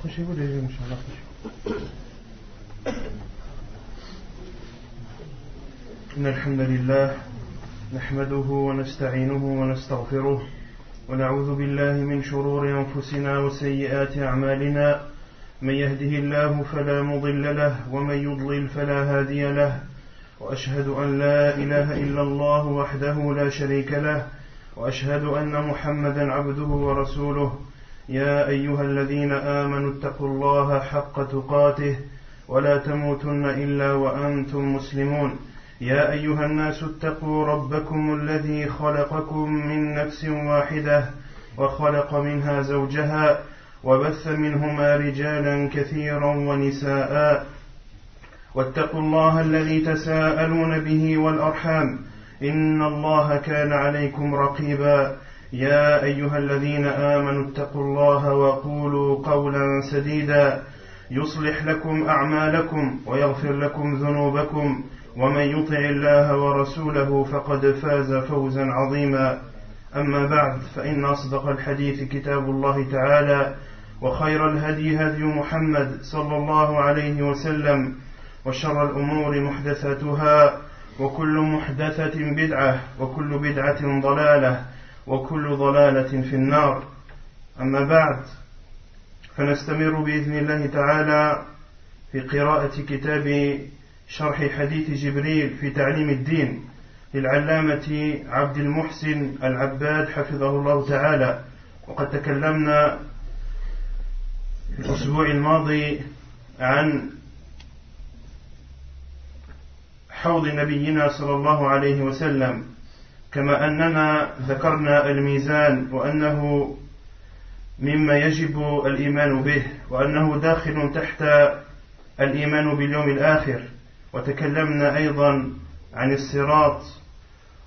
Approchez-vous des yeux, Inch'Allah. إن الحمد لله نحمده ونستعينه ونستغفره ونعوذ بالله من شرور أنفسنا وسيئات أعمالنا من يهده الله فلا مضل له ومن يضلل فلا هادي له وأشهد أن لا إله إلا الله وحده لا شريك له وأشهد أن محمدا عبده ورسوله يا أيها الذين آمنوا اتقوا الله حق تقاته ولا تموتن إلا وأنتم مسلمون يا أيها الناس اتقوا ربكم الذي خلقكم من نفس واحدة وخلق منها زوجها وبث منهما رجالا كثيرا ونساء واتقوا الله الذي تساءلون به والأرحام إن الله كان عليكم رقيبا يا أيها الذين آمنوا اتقوا الله وقولوا قولا سديدا يصلح لكم أعمالكم ويغفر لكم ذنوبكم ومن يطع الله ورسوله فقد فاز فوزا عظيما أما بعد فإن أصدق الحديث كتاب الله تعالى وخير الهدي هدي محمد صلى الله عليه وسلم وشر الأمور محدثاتها وكل محدثة بدعة وكل بدعة ضلالة وكل ضلالة في النار أما بعد فنستمر بإذن الله تعالى في قراءة كتاب شرح حديث جبريل في تعليم الدين للعلامة عبد المحسن العباد حفظه الله تعالى وقد تكلمنا في الأسبوع الماضي عن حوض نبينا صلى الله عليه وسلم كما أننا ذكرنا الميزان وأنه مما يجب الإيمان به وأنه داخل تحت الإيمان باليوم الآخر وتكلمنا أيضا عن الصراط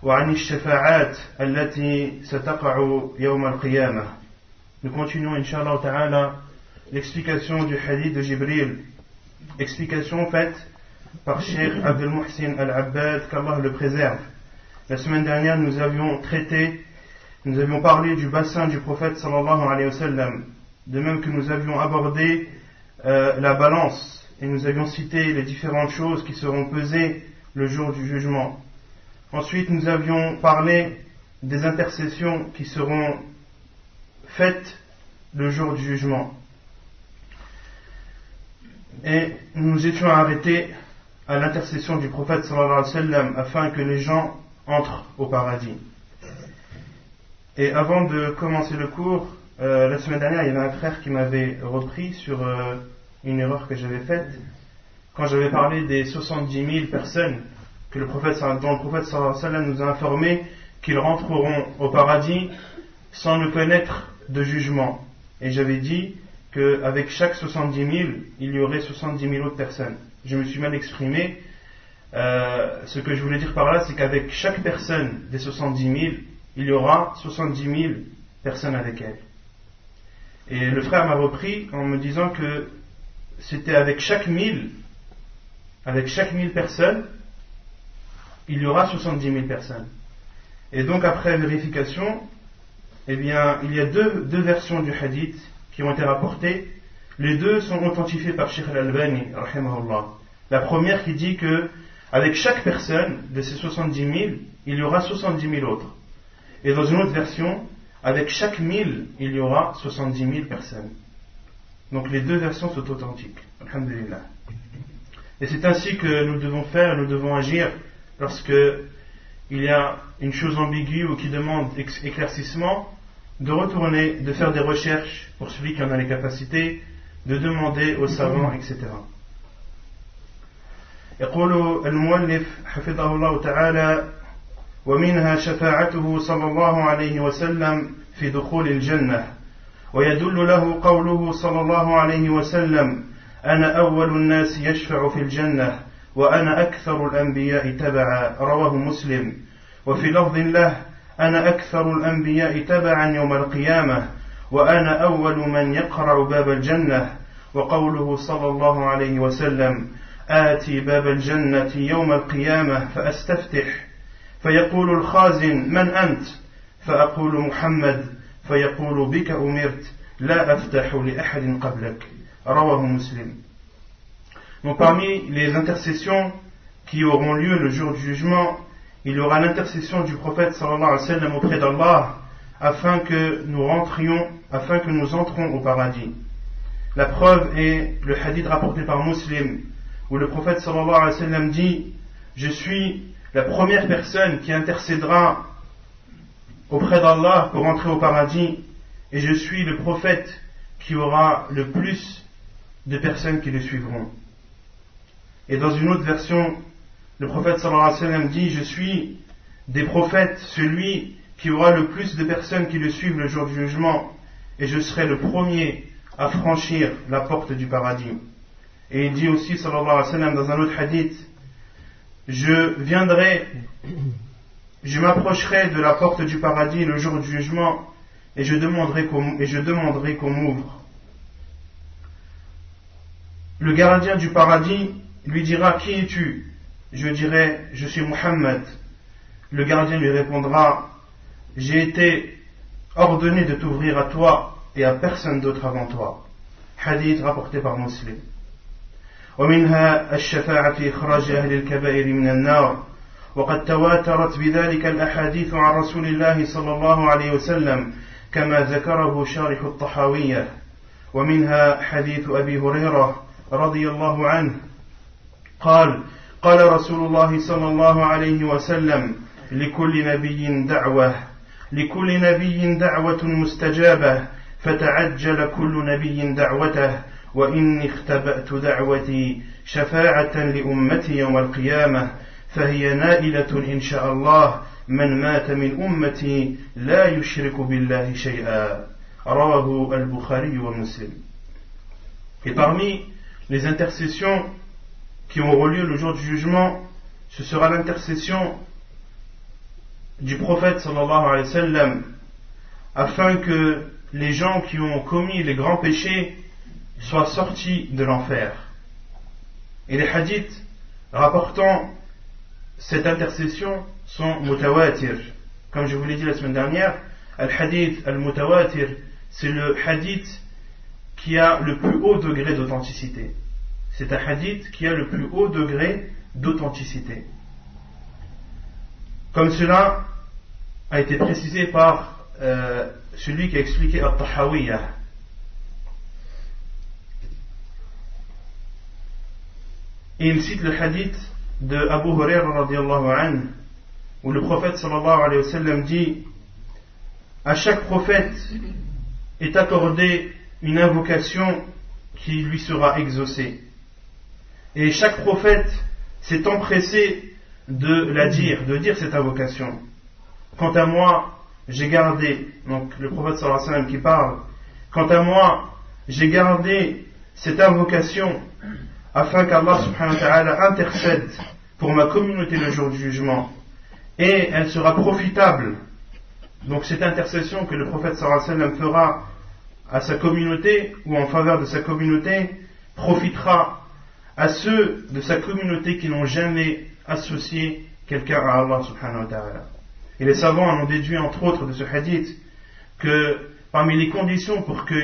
وعن الشفاعات التي ستقع يوم القيامة. Nous continuons Inch'Allah Ta'ala l'explication du hadith de Jibril, explication faite par Cheikh Abdel Muhsin Al-Abbad, qu'Allah le préserve. La semaine dernière nous avions parlé du bassin du prophète sallallahu alayhi wa sallam, de même que nous avions abordé la balance et nous avions cité les différentes choses qui seront pesées le jour du jugement. Ensuite nous avions parlé des intercessions qui seront faites le jour du jugement. Et nous nous étions arrêtés à l'intercession du prophète sallallahu alayhi wa sallam afin que les gens entrent au paradis. Et avant de commencer le cours, la semaine dernière, il y avait un frère qui m'avait repris sur une erreur que j'avais faite quand j'avais parlé des 70 000 personnes dont le prophète sallallahu alayhi wa sallam nous a informé qu'ils rentreront au paradis sans ne connaître de jugement. Et j'avais dit qu'avec chaque 70 000, il y aurait 70 000 autres personnes. Je me suis mal exprimé. Ce que je voulais dire par là, c'est qu'avec chaque personne des 70 000, il y aura 70 000 personnes avec elle. Et le frère m'a repris en me disant que c'était avec chaque 1000 personnes, il y aura 70 000 personnes. Et donc après vérification, eh bien, il y a deux versions du hadith qui ont été rapportées. Les deux sont authentifiées par Cheikh Al-Albani, rahimahullah. La première qui dit que avec chaque personne de ces 70 000, il y aura 70 000 autres. Et dans une autre version, avec chaque 1000, il y aura 70 000 personnes. Donc les deux versions sont authentiques. Alhamdulillah. Et c'est ainsi que nous devons faire, nous devons agir lorsque il y a une chose ambiguë ou qui demande éclaircissement, de retourner, de faire des recherches pour celui qui en a les capacités, de demander aux savants, etc. يقول المؤلف حفظه الله تعالى ومنها شفاعته صلى الله عليه وسلم في دخول الجنة ويدل له قوله صلى الله عليه وسلم أنا أول الناس يشفع في الجنة وأنا أكثر الأنبياء تبعا رواه مسلم وفي لفظ له أنا أكثر الأنبياء تبعا يوم القيامة وأنا أول من يقرع باب الجنة وقوله صلى الله عليه وسلم آتي باب الجنة يوم القيامة فأستفتح فيقول الخازن من أنت فأقول محمد فيقول بك أمرت لا أفتح لأحد قبلك Rawahu Muslim. Donc parmi les intercessions qui auront lieu le jour du jugement, il y aura l'intercession du prophète sallallahu alayhi wa sallam auprès d'Allah afin que nous entrons au paradis. La preuve est le hadith rapporté par Muslim où le prophète sallallahu alayhi wa sallam dit: je suis la première personne qui intercédera auprès d'Allah pour entrer au paradis, et je suis le prophète qui aura le plus de personnes qui le suivront. Et dans une autre version, le prophète sallallahu alayhi wa sallam dit: je suis des prophètes celui qui aura le plus de personnes qui le suivent le jour du jugement, et je serai le premier à franchir la porte du paradis. Et il dit aussi sallallahu alayhi wa sallam dans un autre hadith: je m'approcherai de la porte du paradis le jour du jugement, et je demanderai qu'on m'ouvre. Le gardien du paradis lui dira: qui es-tu? Je dirai: je suis Muhammad. Le gardien lui répondra: j'ai été ordonné de t'ouvrir à toi et à personne d'autre avant toi. Hadith rapporté par Muslim. ومنها الشفاعة في إخراج أهل الكبائر من النار، وقد تواترت بذلك الأحاديث عن رسول الله صلى الله عليه وسلم كما ذكره شارح الطحاوية. ومنها حديث أبي هريرة رضي الله عنه قال: قال رسول الله صلى الله عليه وسلم: لكل نبي دعوة مستجابة، فتعجل كل نبي دعوته، وإني اختبأت دعوتي شفاعة لأمتي يوم القيامة، فهي نائلة إن شاء الله من مات من أمتي لا يشرك بالله شيئا. رواه البخاري ومسلم. Et parmi les intercessions qui auront lieu le jour du jugement, ce sera l'intercession du prophète sallallahu alayhi wa sallam afin que les gens qui ont commis les grands péchés soient sortis de l'enfer. Et les hadiths rapportant cette intercession sont mutawatir. Comme je vous l'ai dit la semaine dernière, al-hadith al-mutawatir, c'est le hadith qui a le plus haut degré d'authenticité. C'est un hadith qui a le plus haut degré d'authenticité. Comme cela a été précisé par celui qui a expliqué At-Tahawiyah. Et il cite le hadith de Abu Hurairah radiyallahu anhu, où le prophète sallallahu alayhi wa sallam dit: à chaque prophète est accordée une invocation qui lui sera exaucée. Et chaque prophète s'est empressé de dire cette invocation. Quant à moi, j'ai gardé, donc le prophète sallallahu alayhi wa sallam qui parle, quant à moi, j'ai gardé cette invocation afin qu'Allah subhanahu wa ta'ala intercède pour ma communauté le jour du jugement, et elle sera profitable. Donc cette intercession que le prophète sallallahu alayhi wa sallam fera à sa communauté ou en faveur de sa communauté profitera à ceux de sa communauté qui n'ont jamais associé quelqu'un à Allah subhanahu wa ta'ala. Et les savants en ont déduit entre autres de ce hadith que parmi les conditions pour que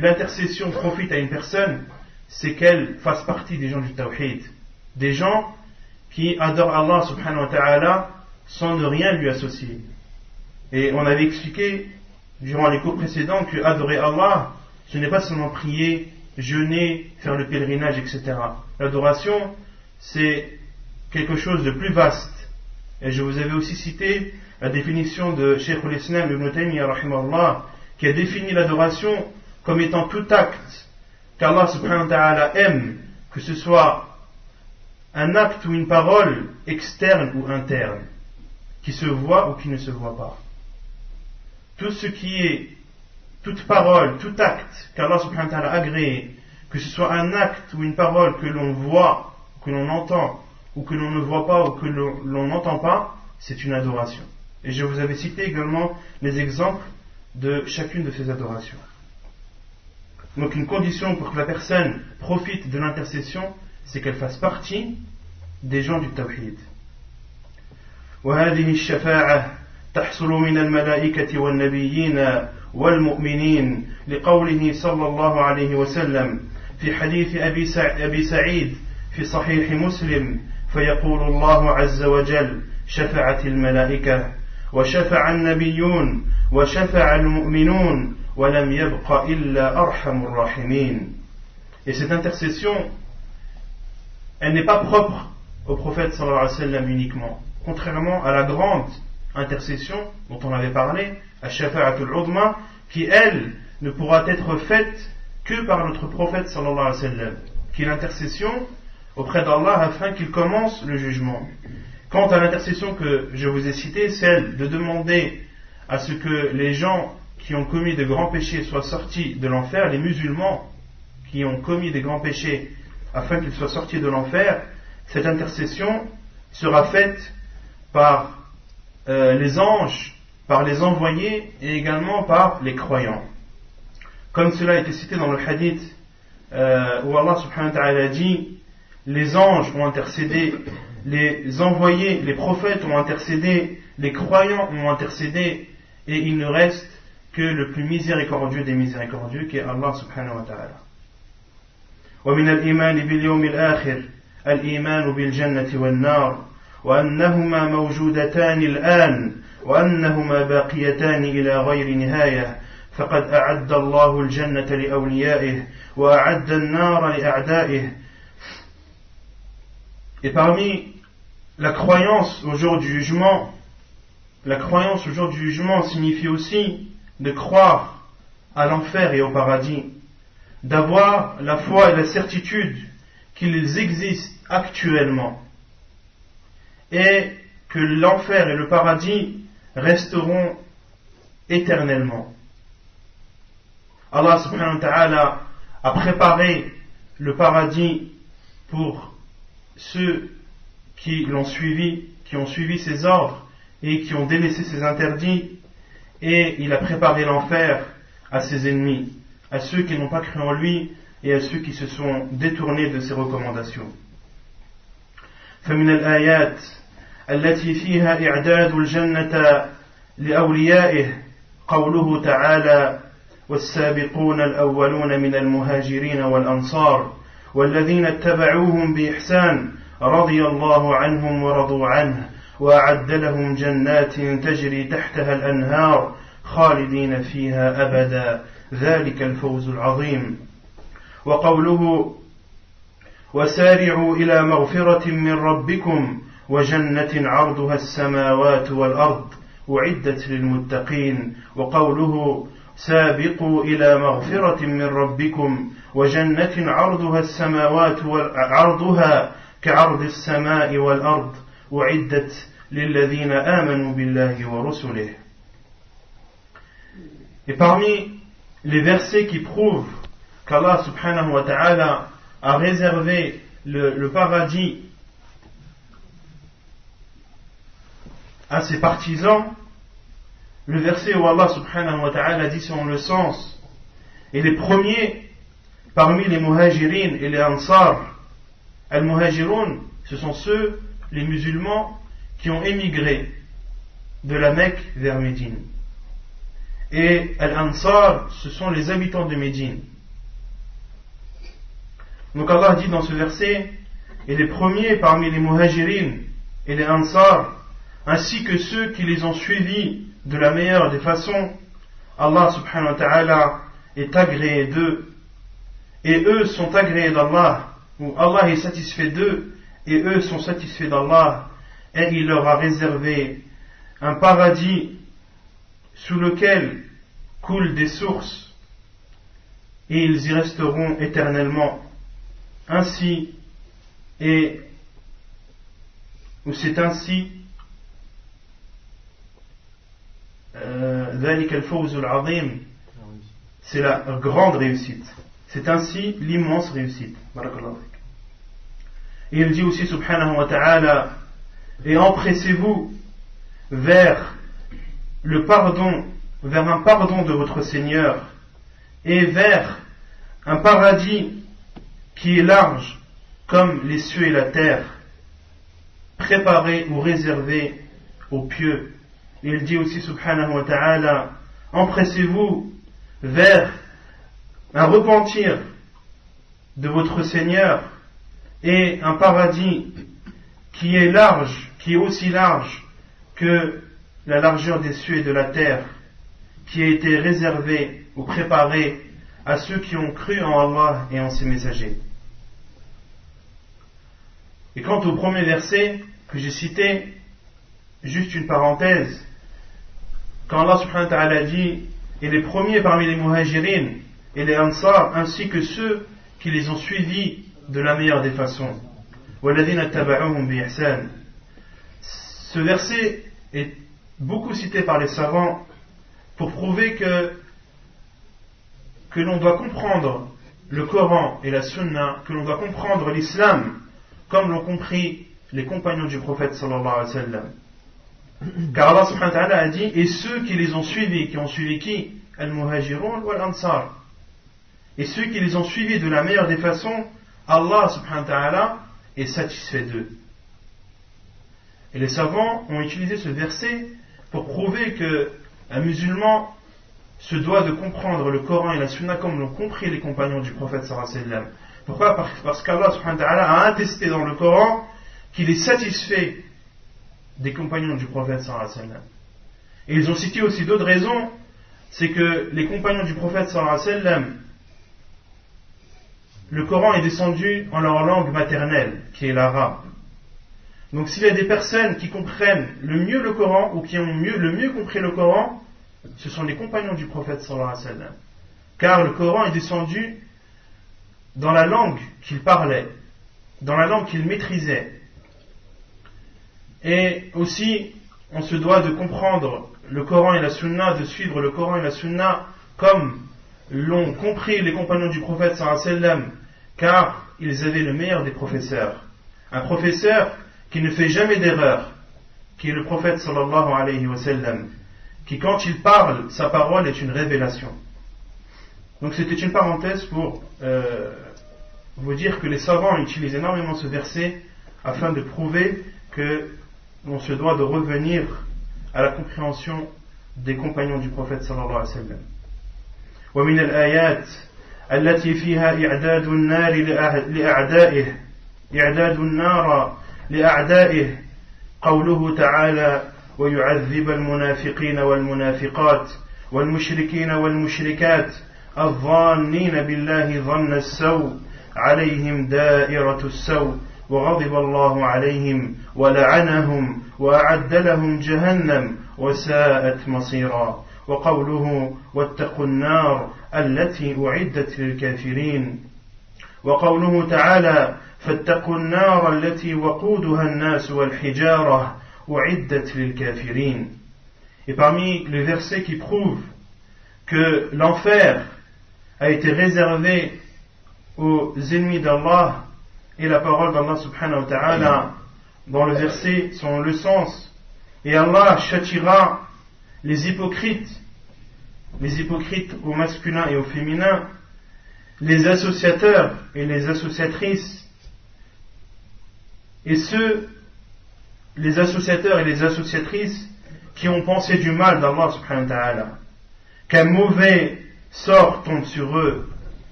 l'intercession profite à une personne, c'est qu'elle fasse partie des gens du tawhid, des gens qui adorent Allah subhanahu wa ta'ala sans ne rien lui associer. Et on avait expliqué durant les cours précédents que adorer Allah, ce n'est pas seulement prier, jeûner, faire le pèlerinage, etc. L'adoration, c'est quelque chose de plus vaste. Et je vous avais aussi cité la définition de Cheikh al-Islam Ibn Taymiyyah rahimahullah, qui a défini l'adoration comme étant tout acte qu'Allah subhanahu wa ta'ala aime, que ce soit un acte ou une parole externe ou interne, qui se voit ou qui ne se voit pas. Tout ce qui est, toute parole, tout acte qu'Allah subhanahu wa ta'ala a agréé, que ce soit un acte ou une parole que l'on voit, que l'on entend, ou que l'on ne voit pas, ou que l'on n'entend pas, c'est une adoration. Et je vous avais cité également les exemples de chacune de ces adorations. Donc une condition pour que la personne profite de l'intercession, c'est qu'elle fasse partie des gens du tawhid. وهذه الشفاعة تحصل من الملائكة والنبيين والمؤمنين لقوله صلى الله عليه وسلم في حديث أبي سعيد في صحيح مسلم فيقول الله عز وجل شفعت الملائكة وشفع النبيون وشفع المؤمنون ولم يبق إلا أرحم الراحمين. Et cette intercession, elle n'est pas propre au prophète sallallahu alayhi wa sallam uniquement, contrairement à la grande intercession dont on avait parlé, Ash-Shafa'atul Udma, qui elle ne pourra être faite que par notre prophète sallallahu alayhi wa sallam, qui est l'intercession auprès d'Allah afin qu'il commence le jugement. Quant à l'intercession que je vous ai citée, celle de demander à ce que les gens qui ont commis de grands péchés soient sortis de l'enfer, les musulmans qui ont commis des grands péchés afin qu'ils soient sortis de l'enfer, cette intercession sera faite par les anges, par les envoyés et également par les croyants. Comme cela a été cité dans le hadith où Allah subhanahu wa ta'ala dit: les anges ont intercédé, les envoyés, les prophètes ont intercédé, les croyants ont intercédé, et il ne reste que le plus miséricordieux des miséricordieux qui est Allah subhanahu wa ta'ala. ومن الإيمان باليوم الآخر الإيمان بالجنة والنار وأنهما موجودتان الآن وأنهما باقيتان إلى غير نهاية فقد أعد الله الجنة لأوليائه وأعد النار لأعدائه. Et parmi la croyance au jour du jugement, la croyance au jour du jugement signifie aussi de croire à l'enfer et au paradis, d'avoir la foi et la certitude qu'ils existent actuellement et que l'enfer et le paradis resteront éternellement. Allah subhanahu wa ta'ala a préparé le paradis pour ceux qui l'ont suivi, qui ont suivi ses ordres et qui ont délaissé ses interdits, et il a préparé l'enfer à ses ennemis, à ceux qui n'ont pas cru en lui et à ceux qui se sont détournés de ses recommandations. فمن الآيات التي فيها إعداد الجنة لأوليائه قوله تعالى والسابقون الأولون من المهاجرين والأنصار والذين اتبعوهم بإحسان رضي الله عنهم ورضوا عنه وأعد لهم جنات تجري تحتها الأنهار خالدين فيها أبدا ذلك الفوز العظيم. وقوله وسارعوا إلى مغفرة من ربكم وجنة عرضها السماوات والأرض أعدت للمتقين. وقوله سابقوا إلى مغفرة من ربكم وجنة عرضها السماوات عرضها كعرض السماء والأرض أعدت للذين آمنوا بالله ورسله. Et parmi les versets qui prouvent qu'Allah subhanahu wa ta'ala a réservé le paradis à ses partisans, le verset où Allah subhanahu wa ta'ala dit selon le sens, et les premiers parmi les muhajirin et les ansar. Al-muhajirun, ce sont ceux, les musulmans, qui ont émigré de la Mecque vers Médine. Et Al-Ansar, ce sont les habitants de Médine. Donc Allah dit dans ce verset, et les premiers parmi les muhajirin et les ansar, ainsi que ceux qui les ont suivis de la meilleure des façons, Allah subhanahu wa ta'ala est agréé d'eux, et eux sont agréés d'Allah, ou Allah est satisfait d'eux, et eux sont satisfaits d'Allah, et il leur a réservé un paradis sous lequel coulent des sources, et ils y resteront éternellement. Ainsi, ou c'est ainsi, ذلك الفوز العظيم, c'est la grande réussite. C'est ainsi l'immense réussite. Et il dit aussi subhanahu wa ta'ala, et empressez-vous vers le pardon, vers un pardon de votre Seigneur, et vers un paradis qui est large comme les cieux et la terre, préparé ou réservé aux pieux. Et il dit aussi subhanahu wa ta'ala, empressez-vous vers un repentir de votre Seigneur et un paradis qui est large, qui est aussi large que la largeur des cieux et de la terre, qui a été réservé ou préparé à ceux qui ont cru en Allah et en ses messagers. Et quant au premier verset que j'ai cité, juste une parenthèse, quand Allah subhanahu wa ta'ala dit « Et les premiers parmi les muhajirin et les ansar, ainsi que ceux qui les ont suivis de la meilleure des façons. » Ce verset est beaucoup cité par les savants pour prouver que l'on doit comprendre le Coran et la Sunna, que l'on doit comprendre l'islam comme l'ont compris les compagnons du prophète sallallahu alayhi wa sallam. Car Allah subhanahu wa ta'ala a dit, et ceux qui les ont suivis, qui ont suivi qui? Al-Muhajirun wal-Ansar. Et ceux qui les ont suivis de la meilleure des façons, Allah subhanahu wa ta'ala est satisfait d'eux. Et les savants ont utilisé ce verset pour prouver qu'un musulman se doit de comprendre le Coran et la Sunna comme l'ont compris les compagnons du prophète sallallahu alayhi wa sallam. Pourquoi? Parce qu'Allah subhanahu wa ta'ala a attesté dans le Coran qu'il est satisfait des compagnons du prophète sallallahu alayhi wa sallam. Et ils ont cité aussi d'autres raisons, c'est que les compagnons du prophète sallallahu alayhi wa sallam, le Coran est descendu en leur langue maternelle, qui est l'arabe. Donc s'il y a des personnes qui comprennent le mieux le Coran, ou qui ont le mieux compris le Coran, ce sont les compagnons du prophète sallallahu alayhi wa sallam. Car le Coran est descendu dans la langue qu'ils parlaient, dans la langue qu'ils maîtrisaient. Et aussi, on se doit de comprendre le Coran et la Sunna, de suivre le Coran et la Sunna comme l'ont compris les compagnons du prophète sallallahu alayhi wa sallam, car ils avaient le meilleur des professeurs. Un professeur qui ne fait jamais d'erreur, qui est le prophète sallallahu alayhi wa sallam, qui quand il parle, sa parole est une révélation. Donc c'était une parenthèse pour vous dire que les savants utilisent énormément ce verset afin de prouver que l'on se doit de revenir à la compréhension des compagnons du prophète sallallahu alayhi wa sallam. ومن الآيات التي فيها إعداد النار لأعدائه إعداد النار لأعدائه قوله تعالى ويعذب المنافقين والمنافقات والمشركين والمشركات الظانين بالله ظن السوء عليهم دائرة السوء وغضب الله عليهم ولعنهم وأعد لهم جهنم وساءت مصيرا وقوله واتقوا النار التي أعدت للكافرين وقوله تعالى فاتقوا النار التي وقودها الناس والحجارة أعدت للكافرين. Et parmi les versets qui prouvent que l'enfer a été réservé aux ennemis d'Allah et la parole d'Allah subhanahu wa ta'ala dans le verset sont le sens, et Allah châtiera les hypocrites au masculin et au féminin, les associateurs et les associatrices, et les associateurs et les associatrices qui ont pensé du mal d'Allah subhanahu wa ta'ala, qu'un mauvais sort tombe sur eux.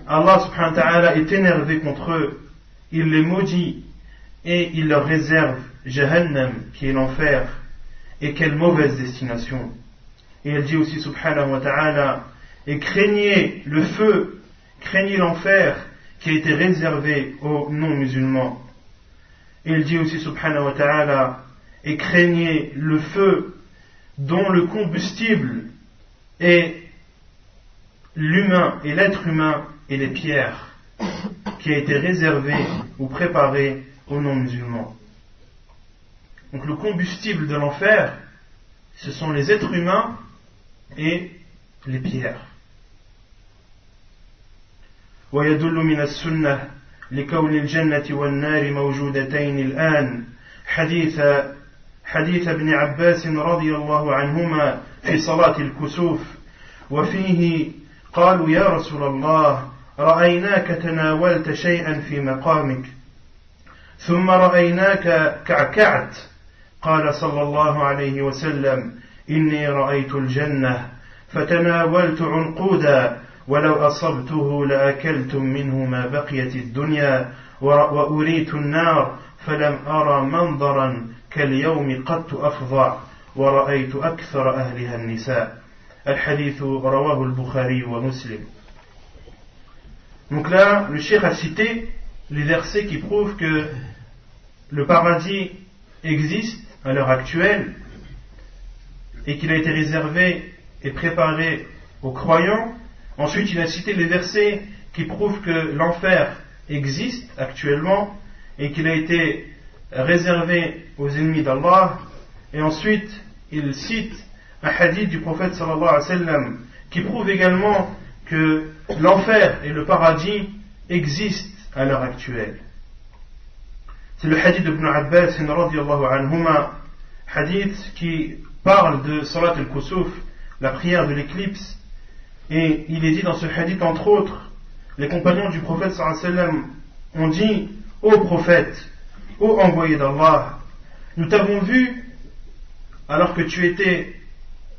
Allah subhanahu wa ta'ala est énervé contre eux, il les maudit et il leur réserve Jahannam, qui est l'enfer, et quelle mauvaise destination. Et il dit aussi subhanahu wa ta'ala, et craignez le feu, craignez l'enfer qui a été réservé aux non-musulmans. Et il dit aussi subhanahu wa ta'ala, et craignez le feu dont le combustible est l'humain et l'être humain et les pierres, qui a été réservé ou préparé aux non-musulmans. Donc le combustible de l'enfer, ce sont les êtres humains et les pierres. ويدل من السنة لكون الجنة والنار موجودتين الآن حديث ابن عباس رضي الله عنهما في صلاة الكسوف، وفيه قالوا يا رسول الله رأيناك تناولت شيئا في مقامك ثم رأيناك كعكعت، قال صلى الله عليه وسلم إني رأيت الجنة فتناولت عنقودا ولو أصبته لأكلتم منه ما بقيت الدنيا وأريت النار فلم أرى منظرا كاليوم قد أفظع ورأيت أكثر أهلها النساء. الحديث رواه البخاري ومسلم. Donc là, le cheikh a cité les versets qui prouvent que le paradis existe à l'heure actuelle et qu'il a été réservé et préparé aux croyants. Ensuite, il a cité les versets qui prouvent que l'enfer existe actuellement et qu'il a été réservé aux ennemis d'Allah. Et ensuite, il cite un hadith du prophète sallallahu alayhi wa sallam qui prouve également que l'enfer et le paradis existent à l'heure actuelle. C'est le hadith d'Ibn Abbas radiyallahu anhuma, hadith qui parle de Salat al-Kusuf, la prière de l'éclipse. Et il est dit dans ce hadith, entre autres, les compagnons du prophète sallallahu alayhi wa sallam ont dit: ô prophète, ô envoyé d'Allah, nous t'avons vu alors que tu étais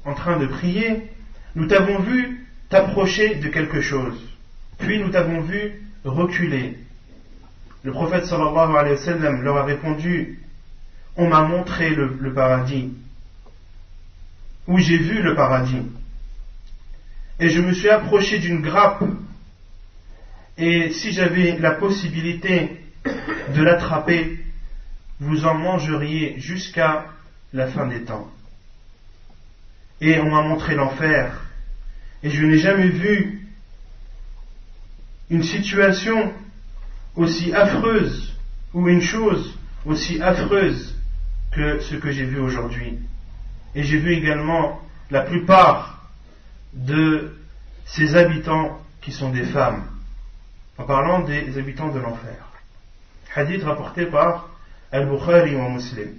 en train de prier, nous t'avons vu t'approcher de quelque chose, puis nous t'avons vu reculer. Le prophète sallallahu alayhi wa sallam leur a répondu: on m'a montré le paradis, où j'ai vu le paradis, et je me suis approché d'une grappe, et si j'avais la possibilité de l'attraper, vous en mangeriez jusqu'à la fin des temps. Et on m'a montré l'enfer, et je n'ai jamais vu une situation aussi affreuse, ou une chose aussi affreuse que ce que j'ai vu aujourd'hui. Et j'ai vu également la plupart de ces habitants qui sont des femmes, en parlant des habitants de l'enfer. Hadith rapporté par Al-Bukhari ou Muslim.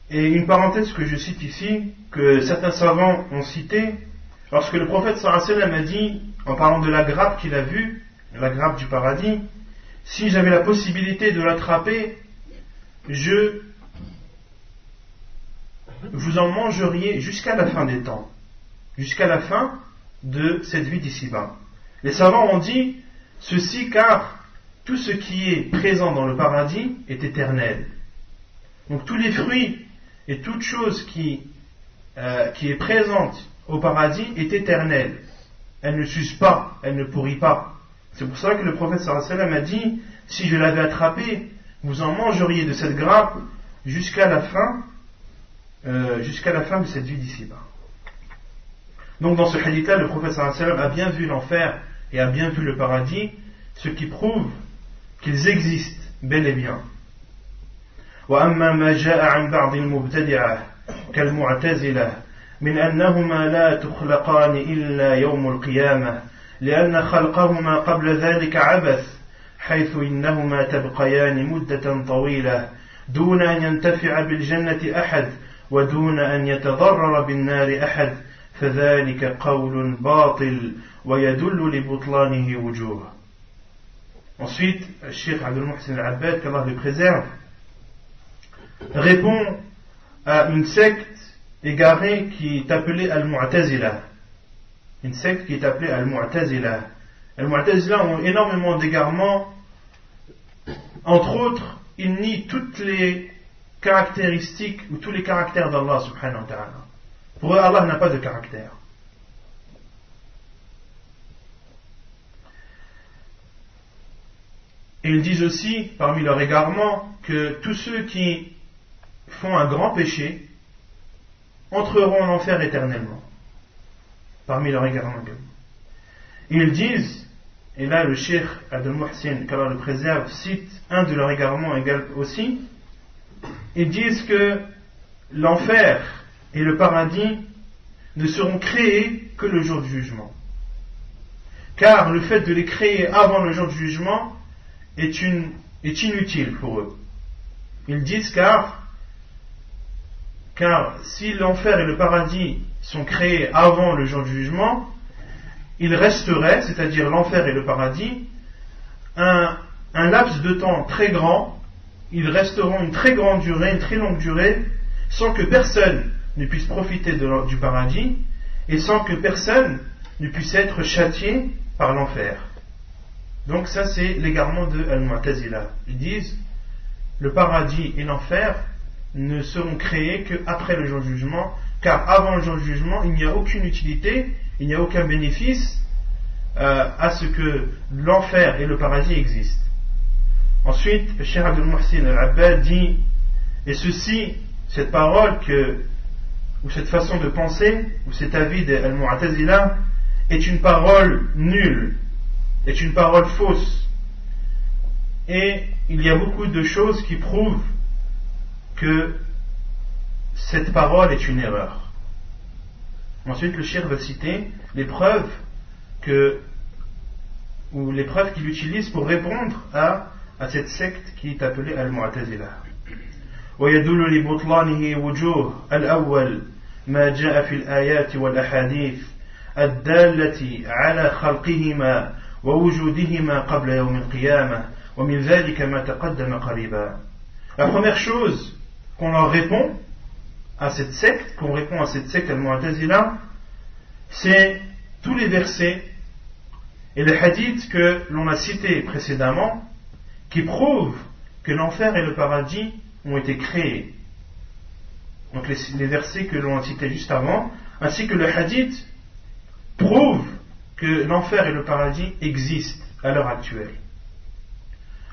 Et une parenthèse que je cite ici, que certains savants ont cité, lorsque le prophète sallallahu alayhi wa sallam a dit, en parlant de la grappe qu'il a vue, la grappe du paradis, si j'avais la possibilité de l'attraper, vous en mangeriez jusqu'à la fin des temps, jusqu'à la fin de cette vie d'ici-bas. Les savants ont dit ceci car tout ce qui est présent dans le paradis est éternel. Donc tous les fruits et toute chose qui est présente au paradis est éternelle. Elle ne s'use pas, elle ne pourrit pas. C'est pour ça que le prophète sallallahu alayhi wa sallam a dit: si je l'avais attrapé, vous en mangeriez de cette grappe jusqu'à la fin de cette vie d'ici-bas. Donc dans ce hadith-là, le prophète sallallahu alayhi wa sallam a bien vu l'enfer et a bien vu le paradis, ce qui prouve qu'ils existent bel et bien. وأما ما جاء عن بعض المبتدعة كالمعتزلة من أنهما لا تخلقان إلا يوم القيامة لأن خلقهما قبل ذلك عبث حيث إنهما تبقيان مدة طويلة دون أن ينتفع بالجنة أحد ودون أن يتضرر بالنار أحد فذلك قول باطل ويدل لبطلانه وجوه. Ensuite, le Cheikh Abdul Muhsin al-Abbad, qu'Allah le préserve, répond à une secte égarée qui est appelée Al-Mu'tazila. Une secte qui est appelée Al-Mu'tazila. Al-Mu'tazila ont énormément d'égarements. Entre autres, ils nient toutes les caractéristiques ou tous les caractères d'Allah subhanahu wa ta'ala. Pour eux, Allah n'a pas de caractère. Et ils disent aussi, parmi leurs égarements, que tous ceux qui font un grand péché entreront en enfer éternellement. Parmi leurs égarements. Ils disent, et là le cheikh Abdul Muhsin, qu'Allah le préserve, cite un de leurs égarements aussi, ils disent que l'enfer et le paradis ne seront créés que le jour du jugement. Car le fait de les créer avant le jour du jugement est inutile pour eux. Ils disent car si l'enfer et le paradis sont créés avant le jour du jugement, il resterait, c'est-à-dire l'enfer et le paradis, un laps de temps très grand, ils resteront une très grande durée, une très longue durée, sans que personne ne puisse profiter du paradis et sans que personne ne puisse être châtié par l'enfer. Donc ça c'est l'égarement de Al-Mu'tazila. Ils disent le paradis et l'enfer ne seront créés qu'après le jour du jugement, car avant le jour du jugement il n'y a aucune utilité, il n'y a aucun bénéfice à ce que l'enfer et le paradis existent. Ensuite, le Cheikh Abdul Muhsin Al-Abbad dit, et ceci, cette parole ou cette façon de penser, ou cet avis d'Al-Mu'tazila est une parole nulle, est une parole fausse. Et il y a beaucoup de choses qui prouvent que cette parole est une erreur. Ensuite, le Cheikh va citer les preuves qu'il utilise pour répondre à cette secte qui est appelée Al-Mu'tazila. ويدل لبطلانه وجوه الأول ما جاء في الآيات والأحاديث الدالة على خلقهما ووجودهما قبل يوم القيامة ومن ذلك ما تقدم قريبا. La première chose qu'on répond à cette secte Al-Mu'tazila, c'est tous les versets et les hadiths que l'on a cités précédemment qui prouvent que l'enfer et le paradis ont été créés. Donc les versets que l'on a cités juste avant, ainsi que le hadith, prouvent que l'enfer et le paradis existent à l'heure actuelle.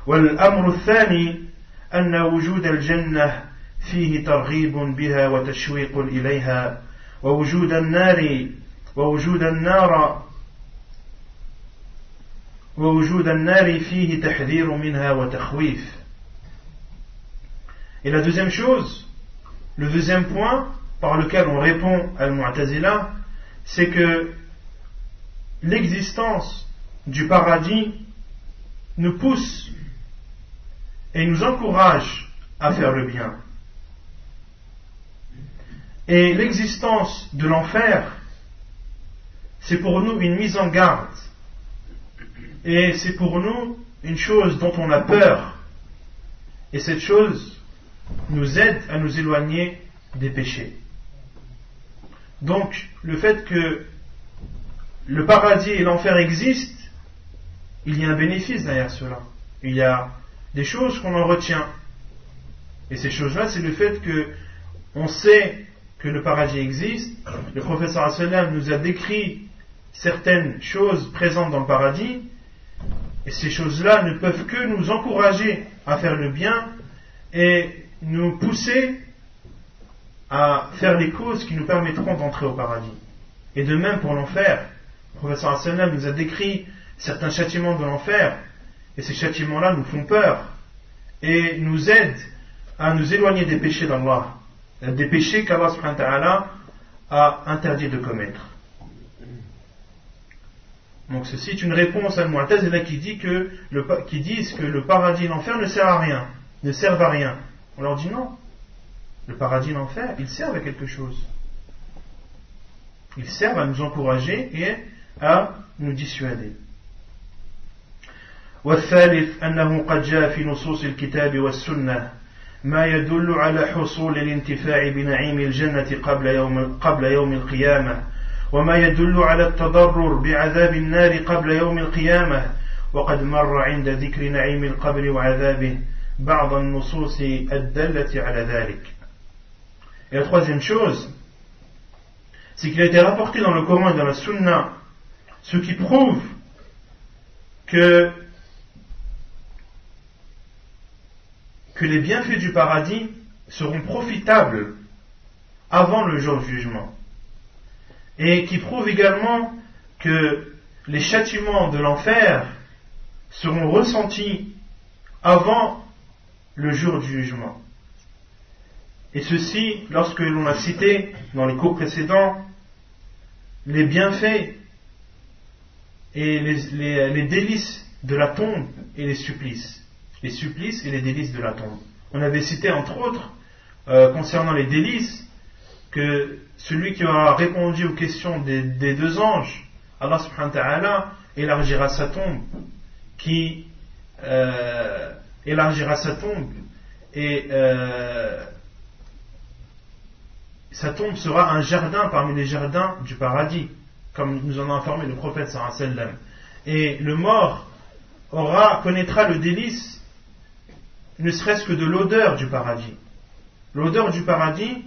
والأمر الثاني أن وجود الجنة فيه ترغيب بها وتشويق إليها ووجود النار فيه تحذير منها وتخويف. Et la deuxième chose, le deuxième point par lequel on répond à Al-Mu'tazila, c'est que l'existence du paradis nous pousse et nous encourage à faire le bien. Et l'existence de l'enfer, c'est pour nous une mise en garde. Et c'est pour nous une chose dont on a peur. Et cette chose nous aide à nous éloigner des péchés. Donc, le fait que le paradis et l'enfer existent, il y a un bénéfice derrière cela. Il y a des choses qu'on en retient. Et ces choses-là, c'est le fait que on sait que le paradis existe. Le prophète sallallahu alayhi wa sallam nous a décrit certaines choses présentes dans le paradis. Et ces choses-là ne peuvent que nous encourager à faire le bien et nous pousser à faire les causes qui nous permettront d'entrer au paradis. Et de même pour l'enfer. Le prophète sallallahu alayhi wa sallam nous a décrit certains châtiments de l'enfer, et ces châtiments-là nous font peur et nous aident à nous éloigner des péchés d'Allah, des péchés qu'Allah subhanahu wa ta'ala a interdit de commettre. Donc ceci est une réponse à Al-Mu'tazila qui disent que le paradis et l'enfer ne servent à rien. On leur dit non. Le paradis et l'enfer, ils servent à quelque chose. Ils servent à nous encourager et à nous dissuader. والثالث أنه قد جاء في نصوص الكتاب والسنة ما يدل على حصول الانتفاع بنعيم الجنة قبل يوم القيامة وما يدل على التضرر بعذاب النار قبل يوم القيامة وقد مر عند ذكر نعيم القبر وعذابه بعض النصوص الدالة على ذلك. Et la troisième chose, c'est qu'il a été rapporté dans le Coran et dans la Sunna ce qui prouve que les bienfaits du paradis seront profitables avant le jour du jugement. Et qui prouve également que les châtiments de l'enfer seront ressentis avant le jour du jugement. Et ceci, lorsque l'on a cité dans les cours précédents les bienfaits et les délices de la tombe et les supplices et les délices de la tombe. On avait cité entre autres concernant les délices que celui qui aura répondu aux questions des deux anges, Allah subhanahu wa ta'ala élargira sa tombe, sa tombe sera un jardin parmi les jardins du paradis, comme nous en a informé le prophète sallallahu alayhi wa sallam. Et le mort connaîtra le délice, ne serait-ce que de l'odeur du paradis. L'odeur du paradis,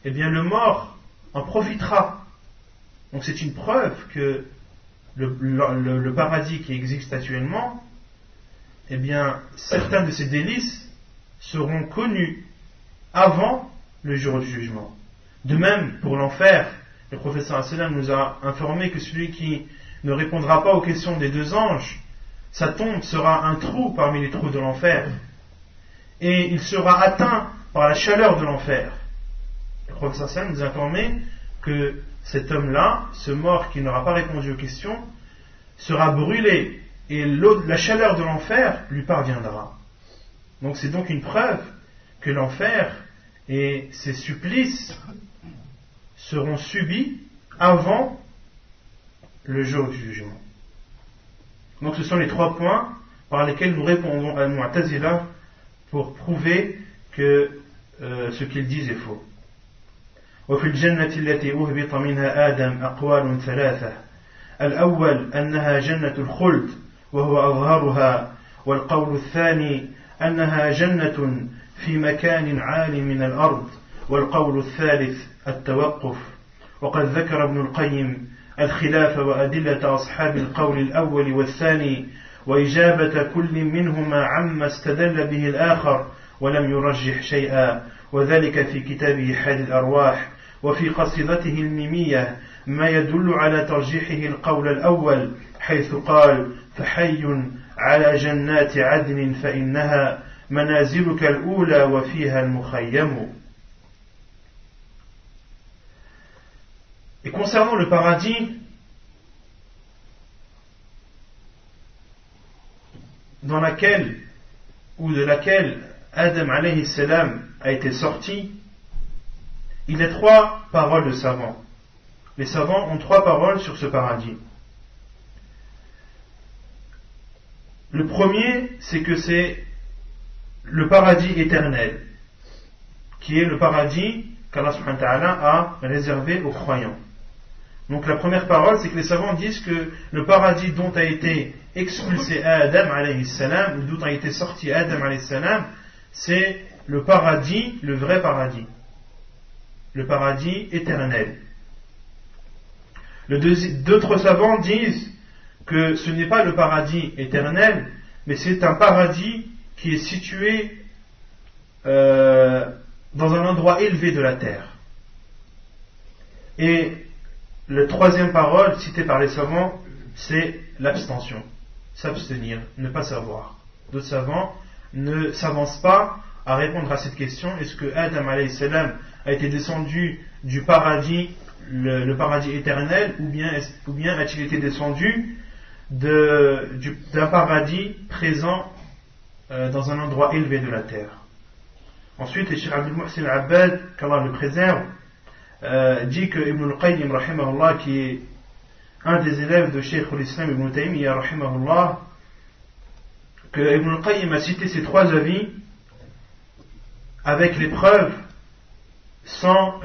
eh bien le mort en profitera. Donc c'est une preuve que le paradis qui existe actuellement, eh bien certains de ces délices seront connus avant le jour du jugement. De même pour l'enfer, le prophète sallallahu alayhi wa sallam nous a informé que celui qui ne répondra pas aux questions des deux anges, sa tombe sera un trou parmi les trous de l'enfer, et il sera atteint par la chaleur de l'enfer. Le prophète sallallahu alayhi wa sallam nous a informé que cet homme-là, ce mort qui n'aura pas répondu aux questions, sera brûlé, et la chaleur de l'enfer lui parviendra. Donc c'est donc une preuve que l'enfer et ses supplices seront subis avant le jour du jugement. Donc ce sont les 3 points par lesquels nous répondons à Mu'tazila pour prouver que ce qu'ils disent est faux. وفي الجنة التي أهبط منها آدم أقوال 3. الأول أنها جنة الخلد وهو أظهرها، والقول الثاني أنها جنة في مكان عال من الأرض، والقول الثالث التوقف. وقد ذكر ابن القيم الخلاف وأدلة أصحاب القول الأول والثاني وإجابة كل منهما عما استدل به الآخر ولم يرجح شيئا، وذلك في كتابه حاد الأرواح. وفي قصيدته الميمية ما يدل على ترجيحه القول الأول، حيث قال: فحي على جنات عدن فإنها منازلك الأولى وفيها المخيم. Et concernant le paradis, dans laquelle ou de laquelle Adam alayhi salam a été sorti, il y a 3 paroles de savants. Les savants ont 3 paroles sur ce paradis. Le premier, c'est que c'est le paradis éternel, qui est le paradis qu'Allah subhanahu wa ta'ala a réservé aux croyants. Donc la première parole, c'est que les savants disent que le paradis dont a été expulsé Adam alayhi salam, ou dont a été sorti Adam alayhi salam, c'est le paradis, le vrai paradis, le paradis éternel. D'autres savants disent que ce n'est pas le paradis éternel, mais c'est un paradis qui est situé dans un endroit élevé de la terre. Et la troisième parole citée par les savants, c'est l'abstention, s'abstenir, ne pas savoir. D'autres savants ne s'avancent pas à répondre à cette question: est-ce que Adam alayhi salam a été descendu du paradis, le paradis éternel, ou bien a-t-il été descendu d'un paradis présent dans un endroit élevé de la terre. Ensuite, le Cheikh Abdul Muhsin al-Abbad, qu'Allah le préserve, dit que Ibn al-Qayyim, rahimahullah, qui est un des élèves de Cheikh al-Islam Ibn Taymiyyah, rahimahullah, que Ibn al-Qayyim a cité ces 3 avis avec les preuves sans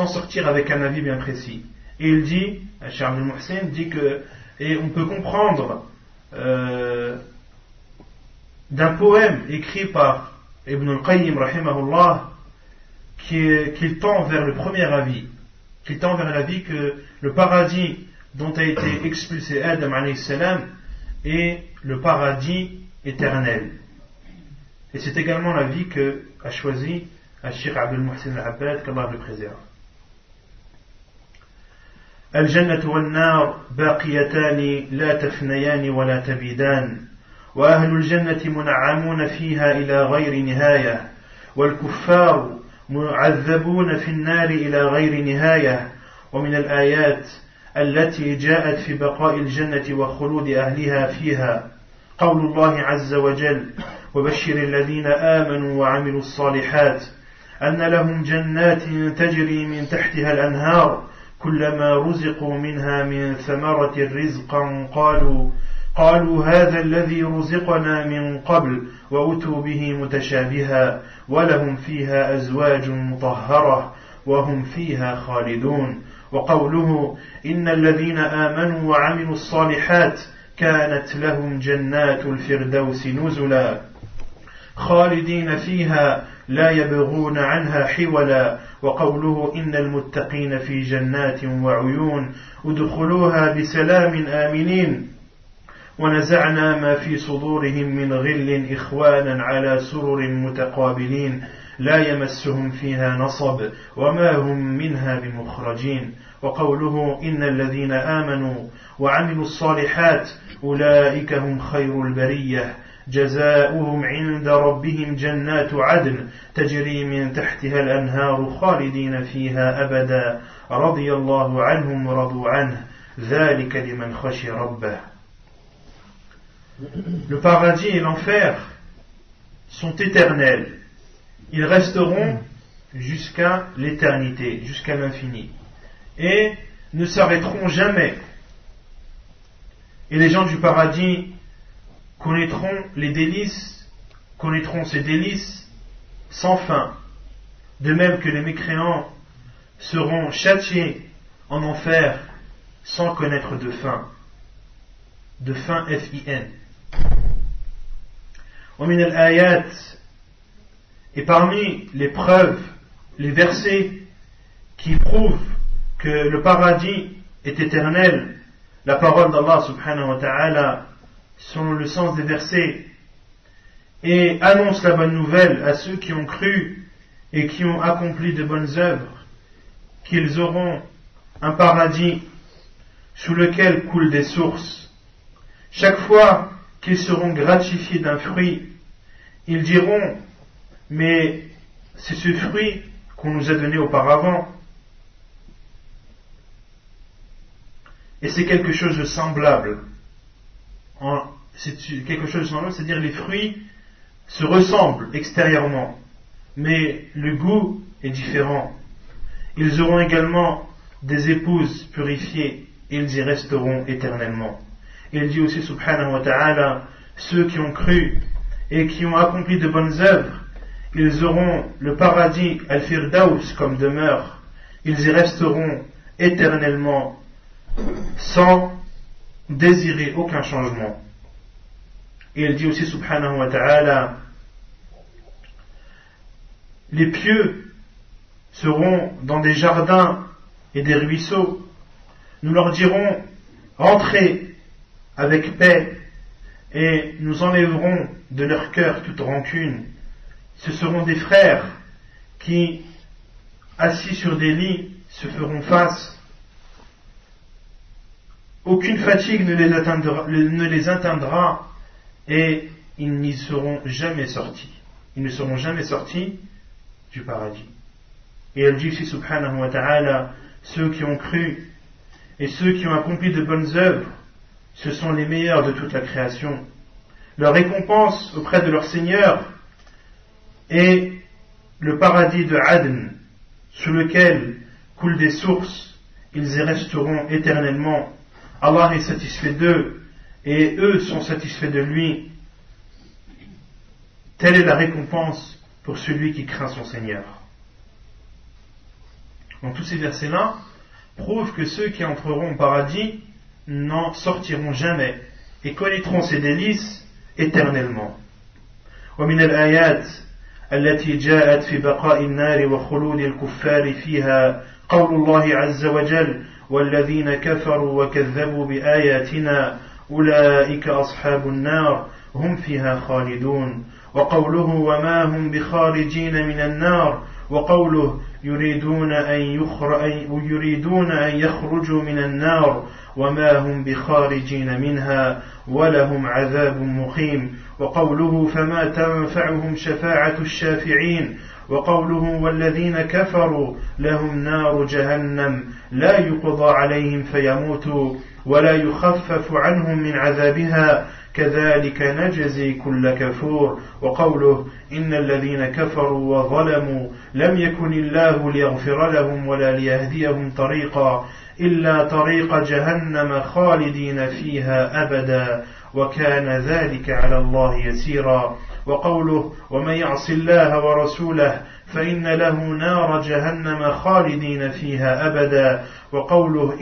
sortir avec un avis bien précis. Et il dit, Cheikh Abdul Muhsin dit que, et on peut comprendre d'un poème écrit par Ibn al-Qayyim, rahimahullah, qu'il tend vers le premier avis, qu'il tend vers l'avis que le paradis dont a été expulsé Adam alayhi salam est le paradis éternel. Et c'est également l'avis que a choisi Cheikh Abdul Muhsin al-Abbad, qu'Allah le préserve. الجنة والنار باقيتان لا تفنيان ولا تبيدان، وأهل الجنة منعمون فيها إلى غير نهاية، والكفار معذبون في النار إلى غير نهاية. ومن الآيات التي جاءت في بقاء الجنة وخلود أهلها فيها قول الله عز وجل: وبشر الذين آمنوا وعملوا الصالحات أن لهم جنات تجري من تحتها الأنهار كلما رزقوا منها من ثمرة رزقا قالوا هذا الذي رزقنا من قبل وأتوا به متشابها ولهم فيها أزواج مطهرة وهم فيها خالدون. وقوله إن الذين آمنوا وعملوا الصالحات كانت لهم جنات الفردوس نزلا خالدين فيها لا يبغون عنها حولا. وقوله إن المتقين في جنات وعيون ادخلوها بسلام آمنين ونزعنا ما في صدورهم من غل إخوانا على سرر متقابلين لا يمسهم فيها نصب وما هم منها بمخرجين. وقوله إن الذين آمنوا وعملوا الصالحات أولئك هم خير البرية جزاؤهم عند ربهم جنات عدن تجري من تحتها الأنهار خالدين فيها أبدا رضي الله عنهم ورضوا عنه ذلك لمن خشي ربه. Le paradis et l'enfer sont éternels. Ils resteront jusqu'à l'éternité, jusqu'à l'infini. Et ne s'arrêteront jamais. Et les gens du paradis connaîtront les délices, connaîtront ces délices sans fin. De même que les mécréants seront châtiés en enfer sans connaître de fin. De fin F-I-N. ومن الآيات et parmi les preuves, les versets qui prouvent que le paradis est éternel, la parole d'Allah subhanahu wa ta'ala selon le sens des versets et annonce la bonne nouvelle à ceux qui ont cru et qui ont accompli de bonnes œuvres qu'ils auront un paradis sous lequel coulent des sources. Chaque fois qu'ils seront gratifiés d'un fruit, ils diront mais c'est ce fruit qu'on nous a donné auparavant. Et c'est quelque chose de semblable. C'est quelque chose de semblable, c'est-à-dire les fruits se ressemblent extérieurement, mais le goût est différent. Ils auront également des épouses purifiées, et ils y resteront éternellement. Et il dit aussi, subhanahu wa ta'ala, ceux qui ont cru et qui ont accompli de bonnes œuvres, ils auront le paradis al-Firdaus comme demeure. Ils y resteront éternellement sans désirer aucun changement. Et il dit aussi subhanahu wa ta'ala, les pieux seront dans des jardins et des ruisseaux. Nous leur dirons, rentrez avec paix et nous enlèverons de leur cœur toute rancune. Ce seront des frères qui, assis sur des lits, se feront face. Aucune fatigue ne les atteindra et ils n'y seront jamais sortis. Ils ne seront jamais sortis du paradis. Et elle dit ici, subhanahu wa ta'ala, ceux qui ont cru et ceux qui ont accompli de bonnes œuvres, ce sont les meilleurs de toute la création. Leur récompense auprès de leur Seigneur est le paradis de Adn, sous lequel coulent des sources. Ils y resteront éternellement. Allah est satisfait d'eux et eux sont satisfaits de lui. Telle est la récompense pour celui qui craint son Seigneur. Donc tous ces versets-là prouvent que ceux qui entreront au paradis n'en sortiront jamais et connaîtront ses délices éternellement. ومن الآيات التي جاءت في بقاء النار وخلود الكفار فيها قول الله عز وجل والذين كفروا وكذبوا بآياتنا أولئك أصحاب النار هم فيها خالدون. وقوله وما هم بخارجين من النار. وقوله يريدون أن يخرجوا من النار وما هم بخارجين منها ولهم عذاب مقيم. وقوله فما تنفعهم شفاعة الشافعين. وقوله والذين كفروا لهم نار جهنم لا يقضى عليهم فيموتوا ولا يخفف عنهم من عذابها كذلك نجزي كل كفور. وقوله إن الذين كفروا وظلموا لم يكن الله ليغفر لهم ولا ليهديهم طريقا إلا طريق جهنم خالدين فيها أبدا وكان ذلك على الله يسيرا وقوله ومن يعص الله ورسوله فإن له نار جهنم خالدين فيها أبدا وقوله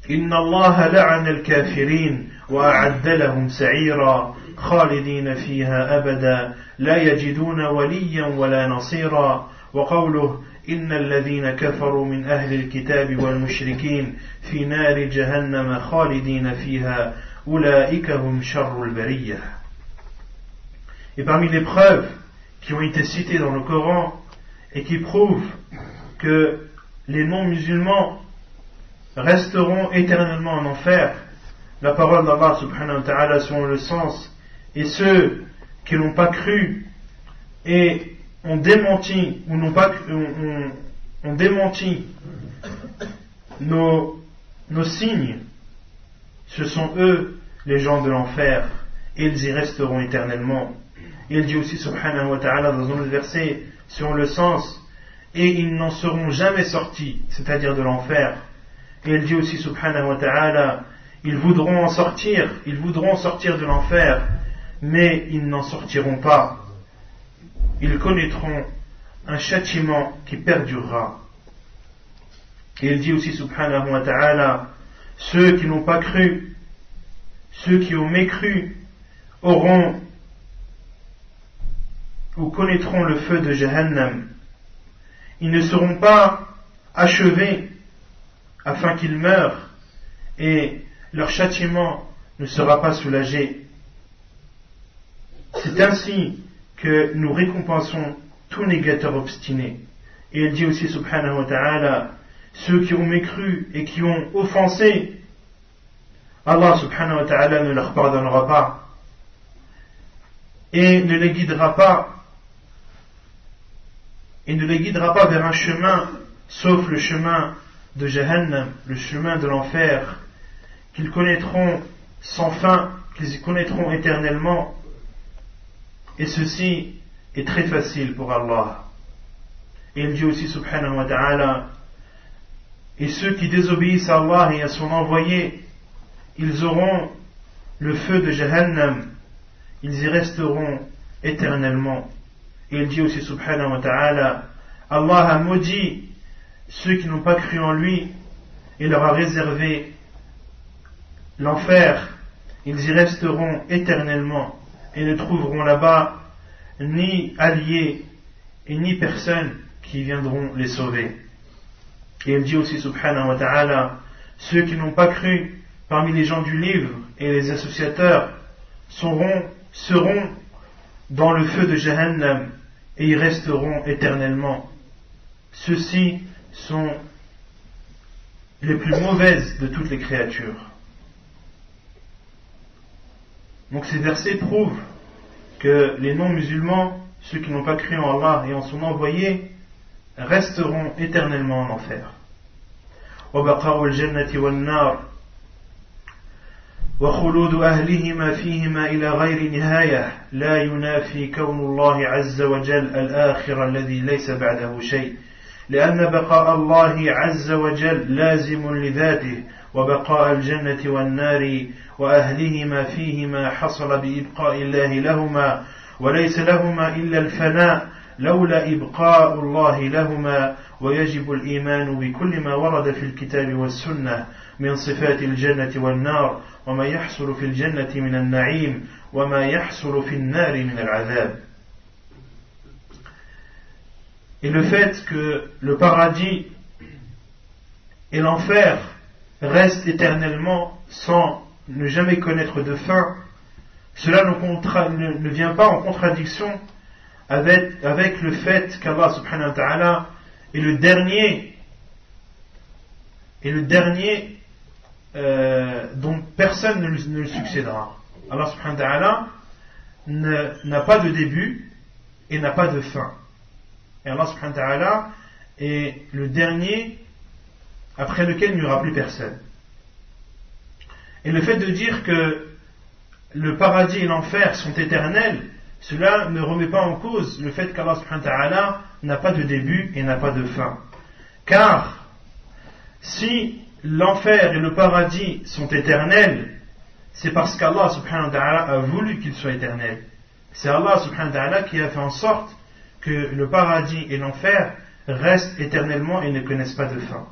إن الله لعن الكافرين وأعد لهم سعيرا خالدين فيها أبدا لا يجدون وليا ولا نصيرا وقوله إن الذين كفروا من أهل الكتاب والمشركين في نار جهنم خالدين فيها أولئك هم شر البرية. Et parmi les preuves qui ont été citées dans le Coran et qui prouvent que les non-musulmans resteront éternellement en enfer, la parole d'Allah subhanahu wa ta'ala selon le sens, et ceux qui n'ont pas cru et ont démenti ou n'ont pas ont démenti nos signes, ce sont eux les gens de l'enfer et ils y resteront éternellement. Il dit aussi subhanahu wa ta'ala dans un autre verset selon le sens, et ils n'en seront jamais sortis, c'est-à-dire de l'enfer. Et il dit aussi subhanahu wa ta'ala, ils voudront sortir de l'enfer, mais ils n'en sortiront pas. Ils connaîtront un châtiment qui perdurera. Et il dit aussi subhanahu wa ta'ala, ceux qui n'ont pas cru, ceux qui ont mécru, auront ou connaîtront le feu de Jahannam. Ils ne seront pas achevés afin qu'ils meurent, et leur châtiment ne sera pas soulagé. C'est ainsi que nous récompensons tout négateur obstiné. Et il dit aussi subhanahu wa ta'ala, ceux qui ont mécru et qui ont offensé, Allah subhanahu wa ta'ala ne leur pardonnera pas et ne les guidera pas vers un chemin sauf le chemin de Jahannam, le chemin de l'enfer, qu'ils connaîtront sans fin, qu'ils y connaîtront éternellement, et ceci est très facile pour Allah. Et il dit aussi subhanahu wa ta'ala, et ceux qui désobéissent à Allah et à son envoyé, ils auront le feu de Jahannam, ils y resteront éternellement. Et il dit aussi subhanahu wa ta'ala, Allah a maudit ceux qui n'ont pas cru en lui et leur a réservé l'enfer, ils y resteront éternellement et ne trouveront là-bas ni alliés et ni personnes qui viendront les sauver. Et il dit aussi subhanahu wa ta'ala, ceux qui n'ont pas cru parmi les gens du livre et les associateurs seront dans le feu de Jahannam et y resteront éternellement. Ceux-ci sont les plus mauvaises de toutes les créatures. Donc ces versets prouvent que les non-musulmans, ceux qui n'ont pas cru en Allah et en son envoyé, resteront éternellement en enfer. وبقاء الجنة والنار وخلود أهلهما فيهما إلى غير نهاية لا ينافي كون الله عز وجل الآخر الذي ليس بعده شيء لأن بقاء الله عز وجل لازم لذاته وبقاء الجنة والنار وأهلهما فيهما حصل بإبقاء الله لهما وليس لهما إلا الفناء لولا إبقاء الله لهما ويجب الإيمان بكل ما ورد في الكتاب والسنة من صفات الجنة والنار وما يحصل في الجنة من النعيم وما يحصل في النار من العذاب. Et le fait que le paradis et l'enfer restent éternellement sans ne jamais connaître de fin, cela ne vient pas en contradiction avec le fait qu'Allah subhanahu wa ta'ala est le dernier dont personne ne le succédera. Allah subhanahu wa ta'ala n'a pas de début et n'a pas de fin. Et Allah subhanahu wa ta'ala est le dernier après lequel il n'y aura plus personne. Et le fait de dire que le paradis et l'enfer sont éternels, cela ne remet pas en cause le fait qu'Allah subhanahu wa ta'ala n'a pas de début et n'a pas de fin. Car si l'enfer et le paradis sont éternels, c'est parce qu'Allah subhanahu wa ta'ala a voulu qu'ils soient éternels. C'est Allah subhanahu wa ta'ala qui a fait en sorte que le paradis et l'enfer restent éternellement et ne connaissent pas de fin.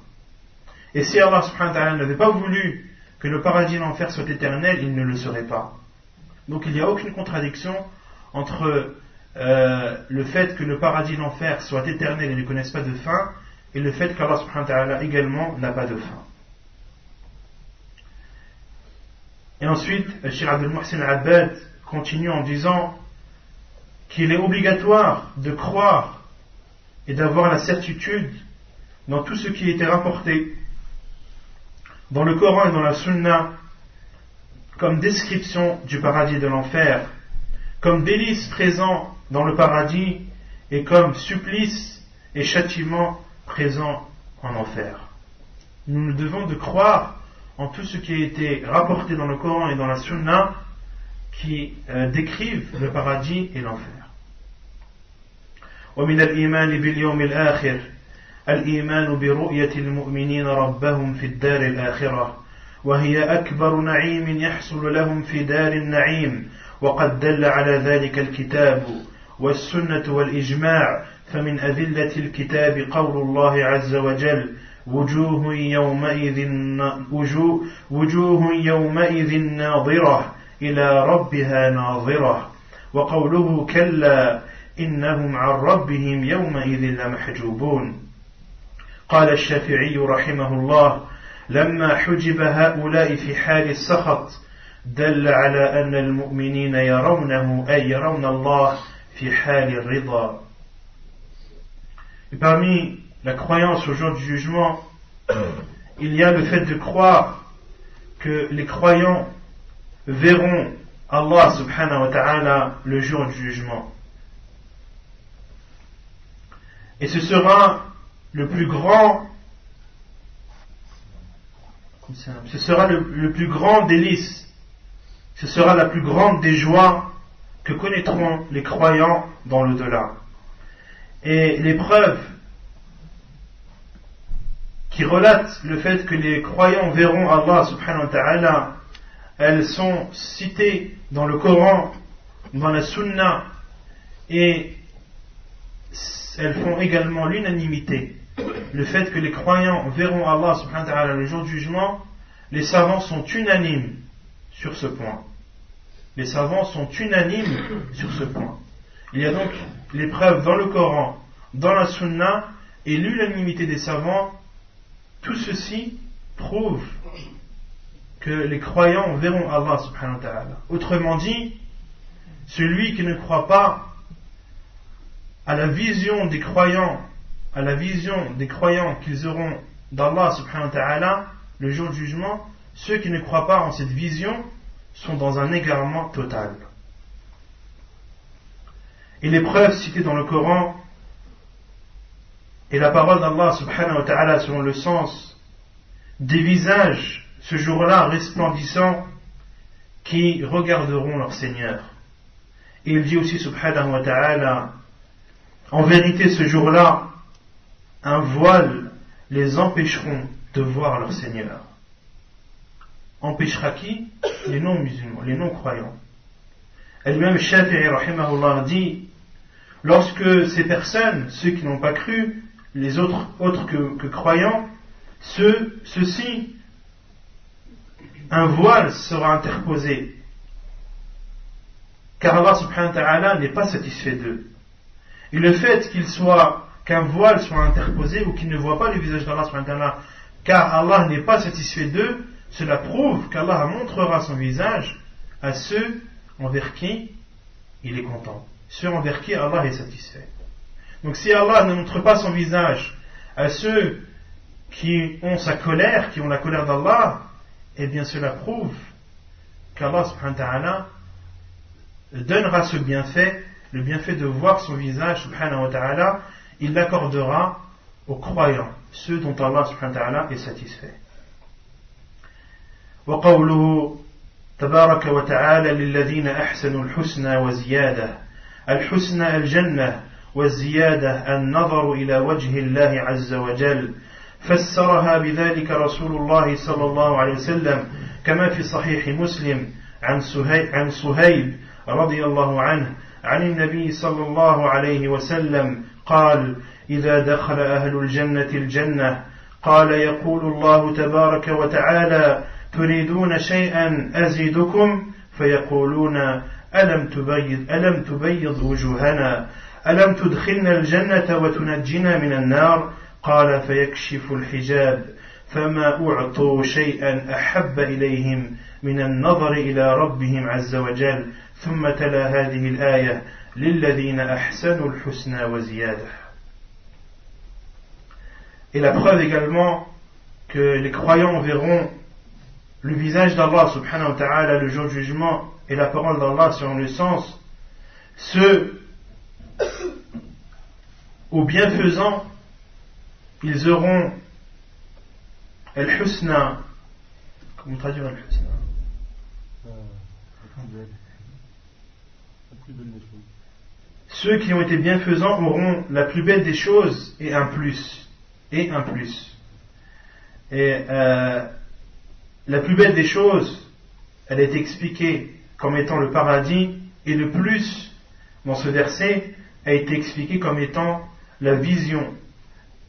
Et si Allah subhanahu wa ta'ala n'avait pas voulu que le paradis et l'enfer soient éternels, il ne le serait pas. Donc il n'y a aucune contradiction entre le fait que le paradis et l'enfer soient éternels et ne connaissent pas de fin, et le fait qu'Allah subhanahu wa ta'ala également n'a pas de fin. Et ensuite, Cheikh Abdul Muhsin Al-Abbad continue en disant qu'il est obligatoire de croire et d'avoir la certitude dans tout ce qui a été rapporté dans le Coran et dans la Sunna comme description du paradis et de l'enfer, comme délices présents dans le paradis et comme supplices et châtiments présents en enfer. Nous devons de croire en tout ce qui a été rapporté dans le Coran et dans la Sunna qui décrivent le paradis et l'enfer. ومن الإيمان باليوم الآخر الإيمان برؤية المؤمنين ربهم في الدار الآخرة وهي أكبر نعيم يحصل لهم في دار النعيم وقد دل على ذلك الكتاب والسنة والإجماع فمن أذلة الكتاب قول الله عز وجل وجوه يومئذ ناظرة إلى ربها ناظرة وقوله كلا إنهم عن ربهم يومئذ لمحجوبون. قال الشافعي رحمه الله لما حجب هؤلاء في حال السخط دل على أن المؤمنين يرونه أي يرون الله في حال الرضا. Et parmi la croyance au jour du jugement, il y a le fait de croire que les croyants verront Allah subhanahu wa ta'ala le jour du jugement. Et ce sera le plus grand délice, ce sera la plus grande des joies que connaîtront les croyants dans l'au-delà. Et les preuves qui relatent le fait que les croyants verront Allah subhanahu wa ta'ala, elles sont citées dans le Coran, dans la Sunna, et elles font également l'unanimité. Le fait que les croyants verront Allah subhanahu wa ta'ala le jour du jugement, les savants sont unanimes sur ce point. Les savants sont unanimes sur ce point. Il y a donc les preuves dans le Coran, dans la Sunna, et l'unanimité des savants. Tout ceci prouve que les croyants verront Allah subhanahu wa ta'ala. Autrement dit, celui qui ne croit pas à la vision des croyants, qu'ils auront d'Allah subhanahu wa ta'ala le jour du jugement, ceux qui ne croient pas en cette vision sont dans un égarement total. Et les preuves citées dans le Coran et la parole d'Allah subhanahu wa ta'ala selon le sens des visages ce jour-là resplendissants qui regarderont leur Seigneur. Et il dit aussi subhanahu wa ta'ala: en vérité ce jour-là, un voile les empêcheront de voir leur Seigneur. Empêchera qui? Les non-musulmans, les non-croyants. Et l'imam Shafi'i rahimahullah dit: lorsque ces personnes, ceux qui n'ont pas cru, les autres que croyants, ceux-ci, un voile sera interposé. Car Allah subhanahu wa ta'ala n'est pas satisfait d'eux. Et le fait qu'un voile soit interposé ou qu'ils ne voient pas le visage d'Allah subhanahu wa ta'ala, car Allah n'est pas satisfait d'eux, cela prouve qu'Allah montrera son visage à ceux envers qui il est content, ceux envers qui Allah est satisfait. Donc si Allah ne montre pas son visage à ceux qui ont sa colère, qui ont la colère d'Allah, eh bien cela prouve qu'Allah subhanahu wa ta'ala donnera ce bienfait, le bienfait de voir son visage subhanahu wa ta'ala, il l'accordera aux croyants, ceux dont Allah subhanahu wa ta'ala est satisfait. وقوله تبارك وتعالى للذين أحسنوا الحسنى وزيادة الحسنى الجنة والزيادة النظر إلى وجه الله عز وجل فسرها بذلك رسول الله صلى الله عليه وسلم كما في صحيح مسلم عن صهيب رضي الله عنه عن النبي صلى الله عليه وسلم قال إذا دخل أهل الجنة الجنة قال يقول الله تبارك وتعالى تريدون شيئا أزيدكم فيقولون ألم تبيض وجوهنا ألم تدخلنا الجنة وتنجنا من النار قال فيكشف الحجاب فما أعطوا شيئا أحب إليهم من النظر إلى ربهم عز وجل ثم تلا هذه الآية للذين أحسنوا الحسنى وزيادة. Et la preuve également que les croyants verront le visage d'Allah subhanahu wa ta'ala le jour du jugement et la parole d'Allah selon le sens, ceux aux bienfaisants, ils auront al-husna. Comment traduire al-husna? Ceux qui ont été bienfaisants auront la plus belle des choses et un plus. Et un plus. Et la plus belle des choses, elle est expliquée comme étant le paradis, et le plus dans ce verset a été expliqué comme étant la vision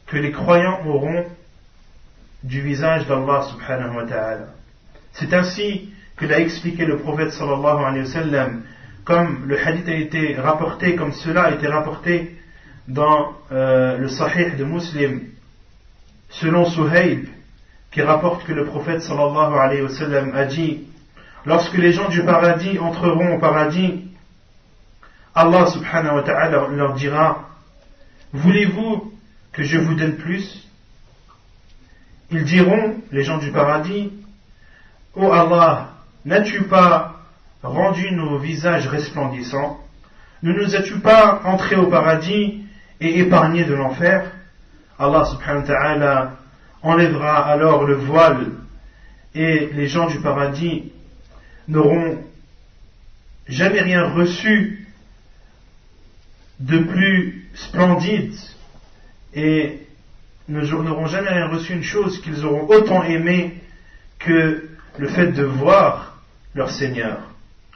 que les croyants auront du visage d'Allah subhanahu wa ta'ala. C'est ainsi que l'a expliqué le prophète sallallahu alayhi wa sallam, comme le hadith a été rapporté, comme cela a été rapporté dans le Sahih de Muslim, selon Suhayb, qui rapporte que le prophète sallallahu alayhi wa sallam a dit: lorsque les gens du paradis entreront au paradis, Allah subhanahu wa ta'ala leur dira: voulez-vous que je vous donne plus? Ils diront, les gens du paradis: ô Allah, n'as-tu pas rendu nos visages resplendissants? Ne nous as-tu pas entrés au paradis et épargnés de l'enfer? Allah subhanahu wa ta'ala enlèvera alors le voile et les gens du paradis n'auront jamais rien reçu de plus splendide et n'auront jamais rien reçu une chose qu'ils auront autant aimé que le fait de voir leur Seigneur,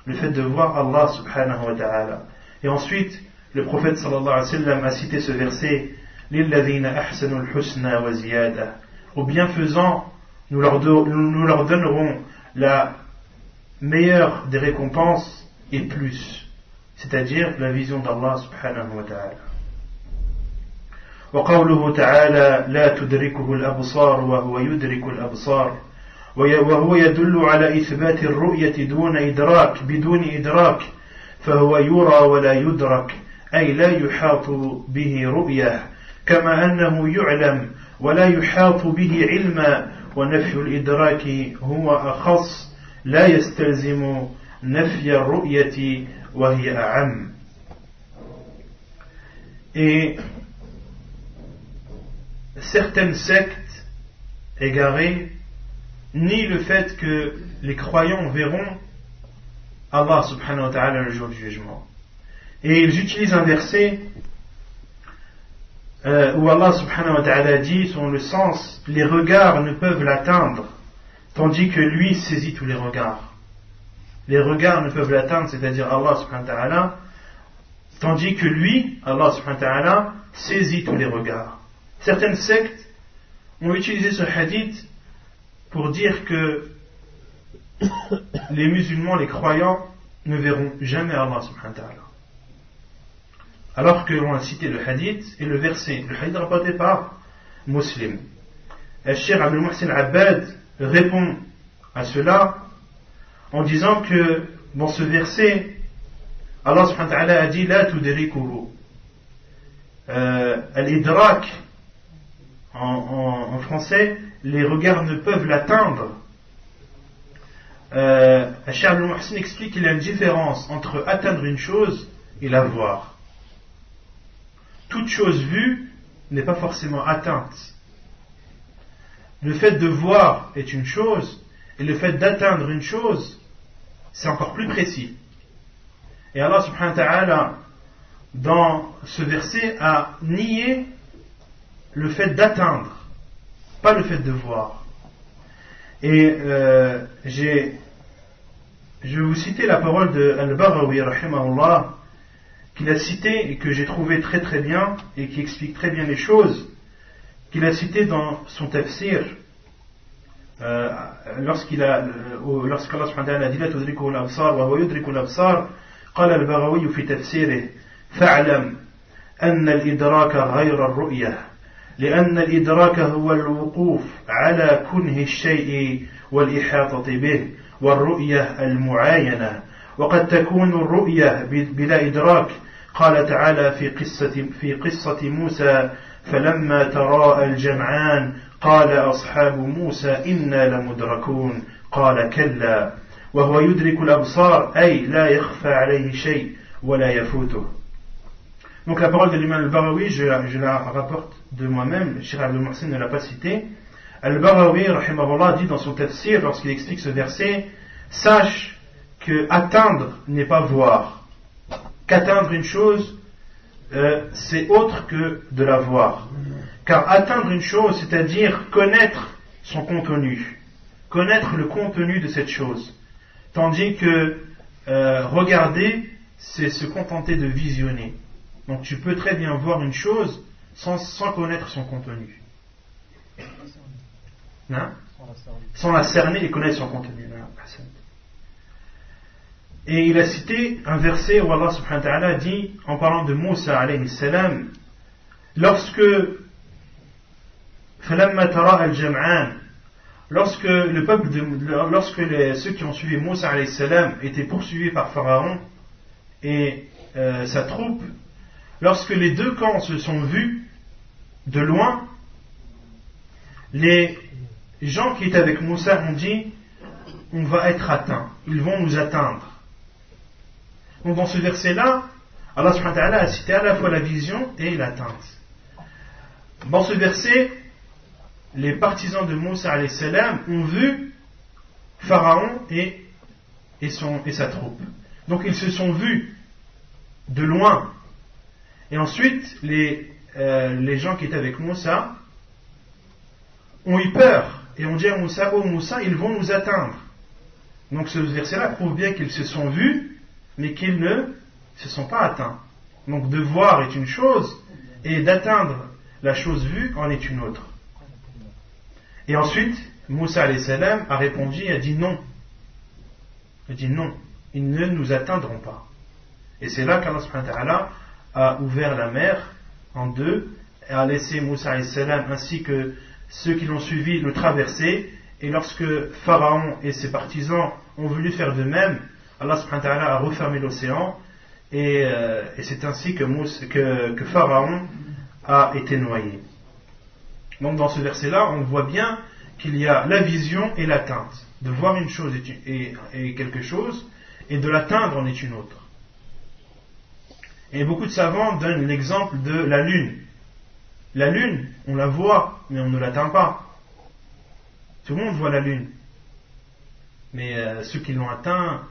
le fait de voir Allah subhanahu wa ta'ala. Et ensuite, le prophète sallallahu alayhi wa sallam a cité ce verset: لِلَّذِينَ أَحْسَنُوا الْحُسْنَى وَزِيَادَةً. Aux bienfaisants, nous leur donnerons la meilleure des récompenses et plus, c'est-à-dire la vision d'Allah subhanahu wa ta'ala. وقوله تعالى لا تدركه الأبصار وهو يدرك الأبصار وهو يدل على إثبات الرؤية بدون إدراك فهو يرى ولا يدرك أي لا يحاط به رؤية كما أنه يعلم ولا يحاط به علما ونفي الإدراك هو أخص لا يستلزم نفي الرؤية وهي أعم. Et certaines sectes égarées nient le fait que les croyants verront Allah subhanahu wa ta'ala le jour du jugement. Et ils utilisent un verset où Allah subhanahu wa ta'ala dit, selon le sens, les regards ne peuvent l'atteindre, tandis que lui saisit tous les regards. Les regards ne peuvent l'atteindre, c'est-à-dire Allah subhanahu wa ta'ala, tandis que lui, Allah subhanahu wa ta'ala, saisit tous les regards. Certaines sectes ont utilisé ce hadith pour dire que les musulmans, les croyants, ne verront jamais Allah subhanahu wa ta'ala. Alors que l'on a cité le hadith et le verset, le hadith rapporté par Muslim. Et Cheikh Abdul Muhsin Abbad répond à cela en disant que dans ce verset, Allah subhanahu wa ta'ala a dit la tudrikuhu. Al-idrak, en français, les regards ne peuvent l'atteindre. Cheikh Abdul Muhsin explique qu'il y a une différence entre atteindre une chose et la voir. Toute chose vue n'est pas forcément atteinte. Le fait de voir est une chose, et le fait d'atteindre une chose, c'est encore plus précis. Et Allah subhanahu wa ta'ala, dans ce verset a nié le fait d'atteindre, pas le fait de voir. Et je vais vous citer la parole de Al-Baghawi rahimahullah, qu'il a cité et que j'ai trouvé très très bien et qui explique très bien les choses, qu'il a cité dans son tafsir lorsqu'Allah subhanahu wa ta'ala a dit la tudriku al-absar wa huwa yudriku al-absar. قال البغوي في تفسيره فاعلم أن الإدراك غير الرؤية لأن الإدراك هو الوقوف على كنه الشيء والإحاطة به والرؤية المعاينة وقد تكون الرؤية بلا إدراك قال تعالى في قصة موسى فلما تراءى الجمعان قال أصحاب موسى إنا لمدركون قال كلا وهو يدرك الأبصار أي لا يخفى عليه شيء ولا يفوته. Donc la parole de l'imam al-Baghawi, je la rapporte de moi-même, Cheikh Abdul Muhsin ne l'a pas citée. Al-Baghawi rahimahullah dit dans son tafsir, lorsqu'il explique ce verset, sache que atteindre n'est pas voir, qu'atteindre une chose c'est autre que de la voir, car atteindre une chose, c'est-à-dire connaître son contenu, connaître le contenu de cette chose, tandis que regarder c'est se contenter de visionner. Donc tu peux très bien voir une chose sans connaître son contenu, hein? Sans la cerner et connaître son contenu. Et il a cité un verset où Allah subhanahu wa ta'ala dit, en parlant de Moussa alayhi salam, lorsque le peuple ceux qui ont suivi Moussa alayhi salam étaient poursuivis par Pharaon et sa troupe, lorsque les deux camps se sont vus de loin, les gens qui étaient avec Moussa ont dit, on va être atteints, ils vont nous atteindre. Donc dans ce verset-là, Allah subhanahu wa ta'ala a cité à la fois la vision et l'atteinte. Dans ce verset, les partisans de Moussa alayhi salam ont vu Pharaon et sa troupe. Donc ils se sont vus de loin. Et ensuite, les gens qui étaient avec Moussa ont eu peur et ont dit à Moussa, oh Moussa, ils vont nous atteindre. Donc ce verset-là prouve bien qu'ils se sont vus, mais qu'ils ne se sont pas atteints. Donc de voir est une chose, et d'atteindre la chose vue en est une autre. Et ensuite, Moussa alayhi salam a répondu et a dit non. Il a dit non, ils ne nous atteindront pas. Et c'est là qu'Allah subhanahu wa ta'ala a ouvert la mer en deux, et a laissé Moussa alayhi salam ainsi que ceux qui l'ont suivi le traverser, et lorsque Pharaon et ses partisans ont voulu faire de même, Allah subhanahu wa ta'ala a refermé l'océan, et c'est ainsi que Pharaon a été noyé. Donc dans ce verset-là, on voit bien qu'il y a la vision et l'atteinte. De voir une chose est quelque chose, et de l'atteindre en est une autre. Et beaucoup de savants donnent l'exemple de la lune. La lune, on la voit, mais on ne l'atteint pas. Tout le monde voit la lune. Mais ceux qui l'ont atteint,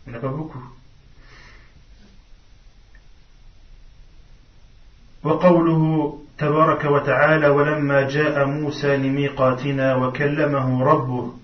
il n'y en a pas beaucoup. وقوله تبارك وتعالى ولما جاء موسى لميقاتنا وكلمه ربه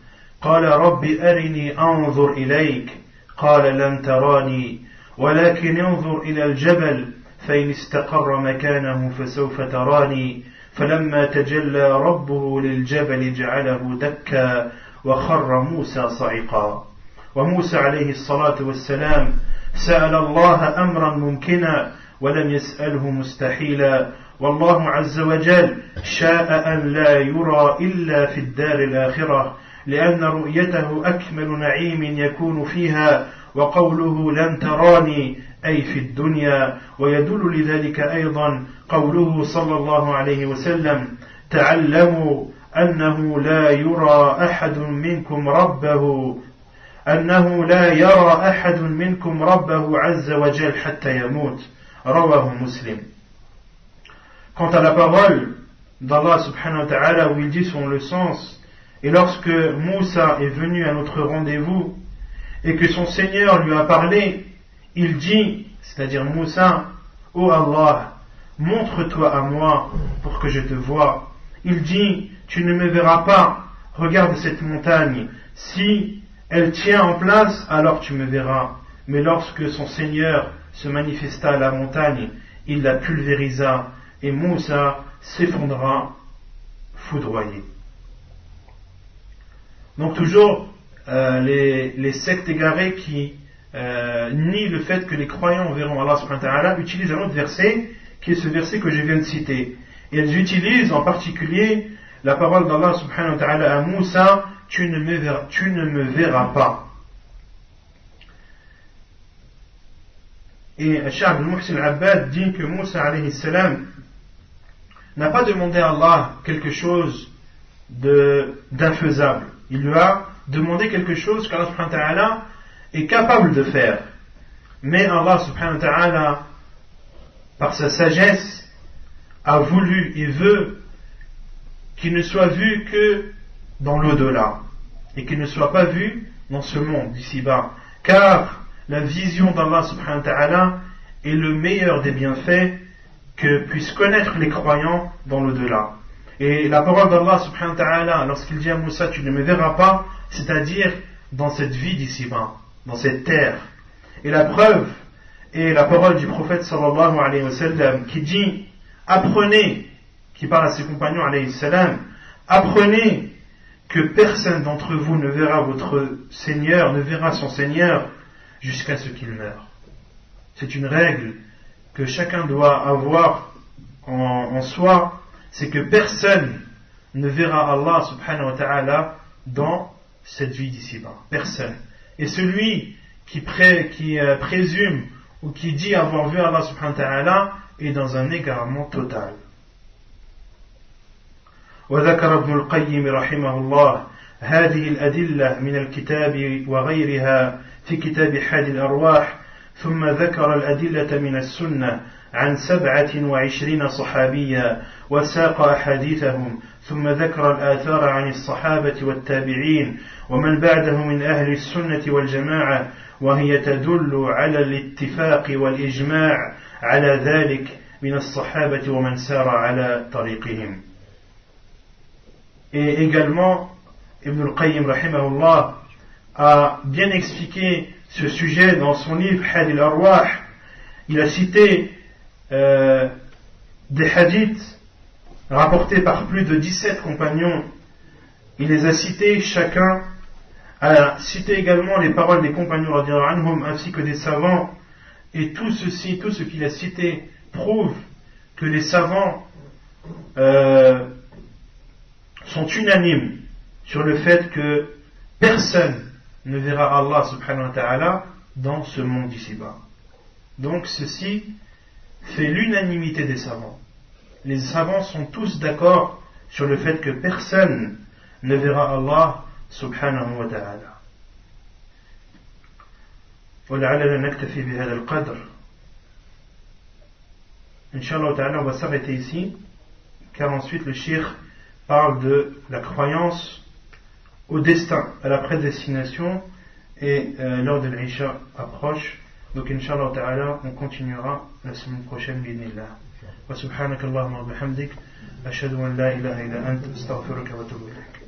قال رب أرني أنظر إليك قال لن تراني ولكن انظر إلى الجبل فإن استقر مكانه فسوف تراني فلما تجلى ربه للجبل جعله دكا وخر موسى صعقا. وموسى عليه الصلاة والسلام سأل الله أمرا ممكنا ولم يسأله مستحيلا والله عز وجل شاء أن لا يرى إلا في الدار الآخرة لأن رؤيته أكمل نعيم يكون فيها وقوله لن تراني أي في الدنيا. ويدل لذلك أيضا قوله صلى الله عليه وسلم تعلموا أنه لا يرى أحد منكم ربه عز وجل حتى يموت. رواه مسلم. Quant à la parole d'Allah subhanahu wa ta'ala où il dit selon le sens, et lorsque Moussa est venu à notre rendez-vous et que son Seigneur lui a parlé, il dit, c'est-à-dire Moussa, Ô Allah, montre-toi à moi pour que je te voie. Il dit, tu ne me verras pas, regarde cette montagne, si elle tient en place, alors tu me verras. Mais lorsque son Seigneur se manifesta à la montagne, il la pulvérisa, et Moussa s'effondra foudroyé. Donc toujours les sectes égarées qui nient le fait que les croyants verront Allah subhanahu wa ta'ala utilisent un autre verset qui est ce verset que je viens de citer. Et elles utilisent en particulier la parole d'Allah subhanahu wa ta'ala à Moussa, tu ne me verras pas. Et Cheikh Abdul Muhsin al-Abbad dit que Moussa alayhi salam n'a pas demandé à Allah quelque chose d'infaisable. Il lui a demandé quelque chose qu'Allah subhanahu wa ta'ala est capable de faire. Mais Allah subhanahu wa ta'ala, par sa sagesse, a voulu et veut qu'il ne soit vu que dans l'au-delà et qu'il ne soit pas vu dans ce monde d'ici-bas. Car la vision d'Allah subhanahu wa ta'ala est le meilleur des bienfaits que puissent connaître les croyants dans l'au-delà. Et la parole d'Allah subhanahu wa ta'ala, lorsqu'il dit à Moussa, tu ne me verras pas, c'est-à-dire dans cette vie d'ici-bas, dans cette terre. Et la preuve est la parole du prophète sallallahu alayhi wa sallam qui dit, apprenez, qui parle à ses compagnons alayhi salam, apprenez que personne d'entre vous ne verra votre Seigneur, ne verra son Seigneur jusqu'à ce qu'il meure. C'est une règle que chacun doit avoir en soi, c'est que personne ne verra Allah subhanahu wa ta'ala dans cette vie d'ici-bas. Personne. Et celui qui présume ou qui dit avoir vu Allah subhanahu wa ta'ala est dans un égarement total. وذكر ابن القيم رحمه الله هذه الأدلة من الكتاب وغيرها في كتاب حاد الأرواح ثم ذكر الأدلة من السنة عن 27 صحابيا وساق أحاديثهم ثم ذكر الآثار عن الصحابة والتابعين ومن بعدهم من أهل السنة والجماعة وهي تدل على الاتفاق والإجماع على ذلك من الصحابة ومن سار على طريقهم. Et également, Ibn al-Qayyim rahimahullah a bien expliqué ce sujet dans son livre Had al-Arwah. Il a cité des hadiths rapportés par plus de 17 compagnons. Il les a cités chacun, a cité également les paroles des compagnons radiyallahu anhum ainsi que des savants. Et tout ce qu'il a cité prouve que les savants sont unanimes sur le fait que personne ne verra Allah subhanahu wa ta'ala dans ce monde ici-bas. Donc ceci fait l'unanimité des savants. Les savants sont tous d'accord sur le fait que personne ne verra Allah subhanahu wa ta'ala. ولعلنا نكتفي بهذا القدر. Inch'Allah ta'ala, on va s'arrêter ici, car ensuite le cheikh parle de la croyance au destin, à la prédestination, et l'heure de l'Isha approche. Donc Inch'Allah ta'ala, on continuera la semaine prochaine bi'idhnillah. Wa subhanaka Allahumma wa bihamdik ashhadu an la ilaha illa anta astaghfiruka wa atubu ilayk.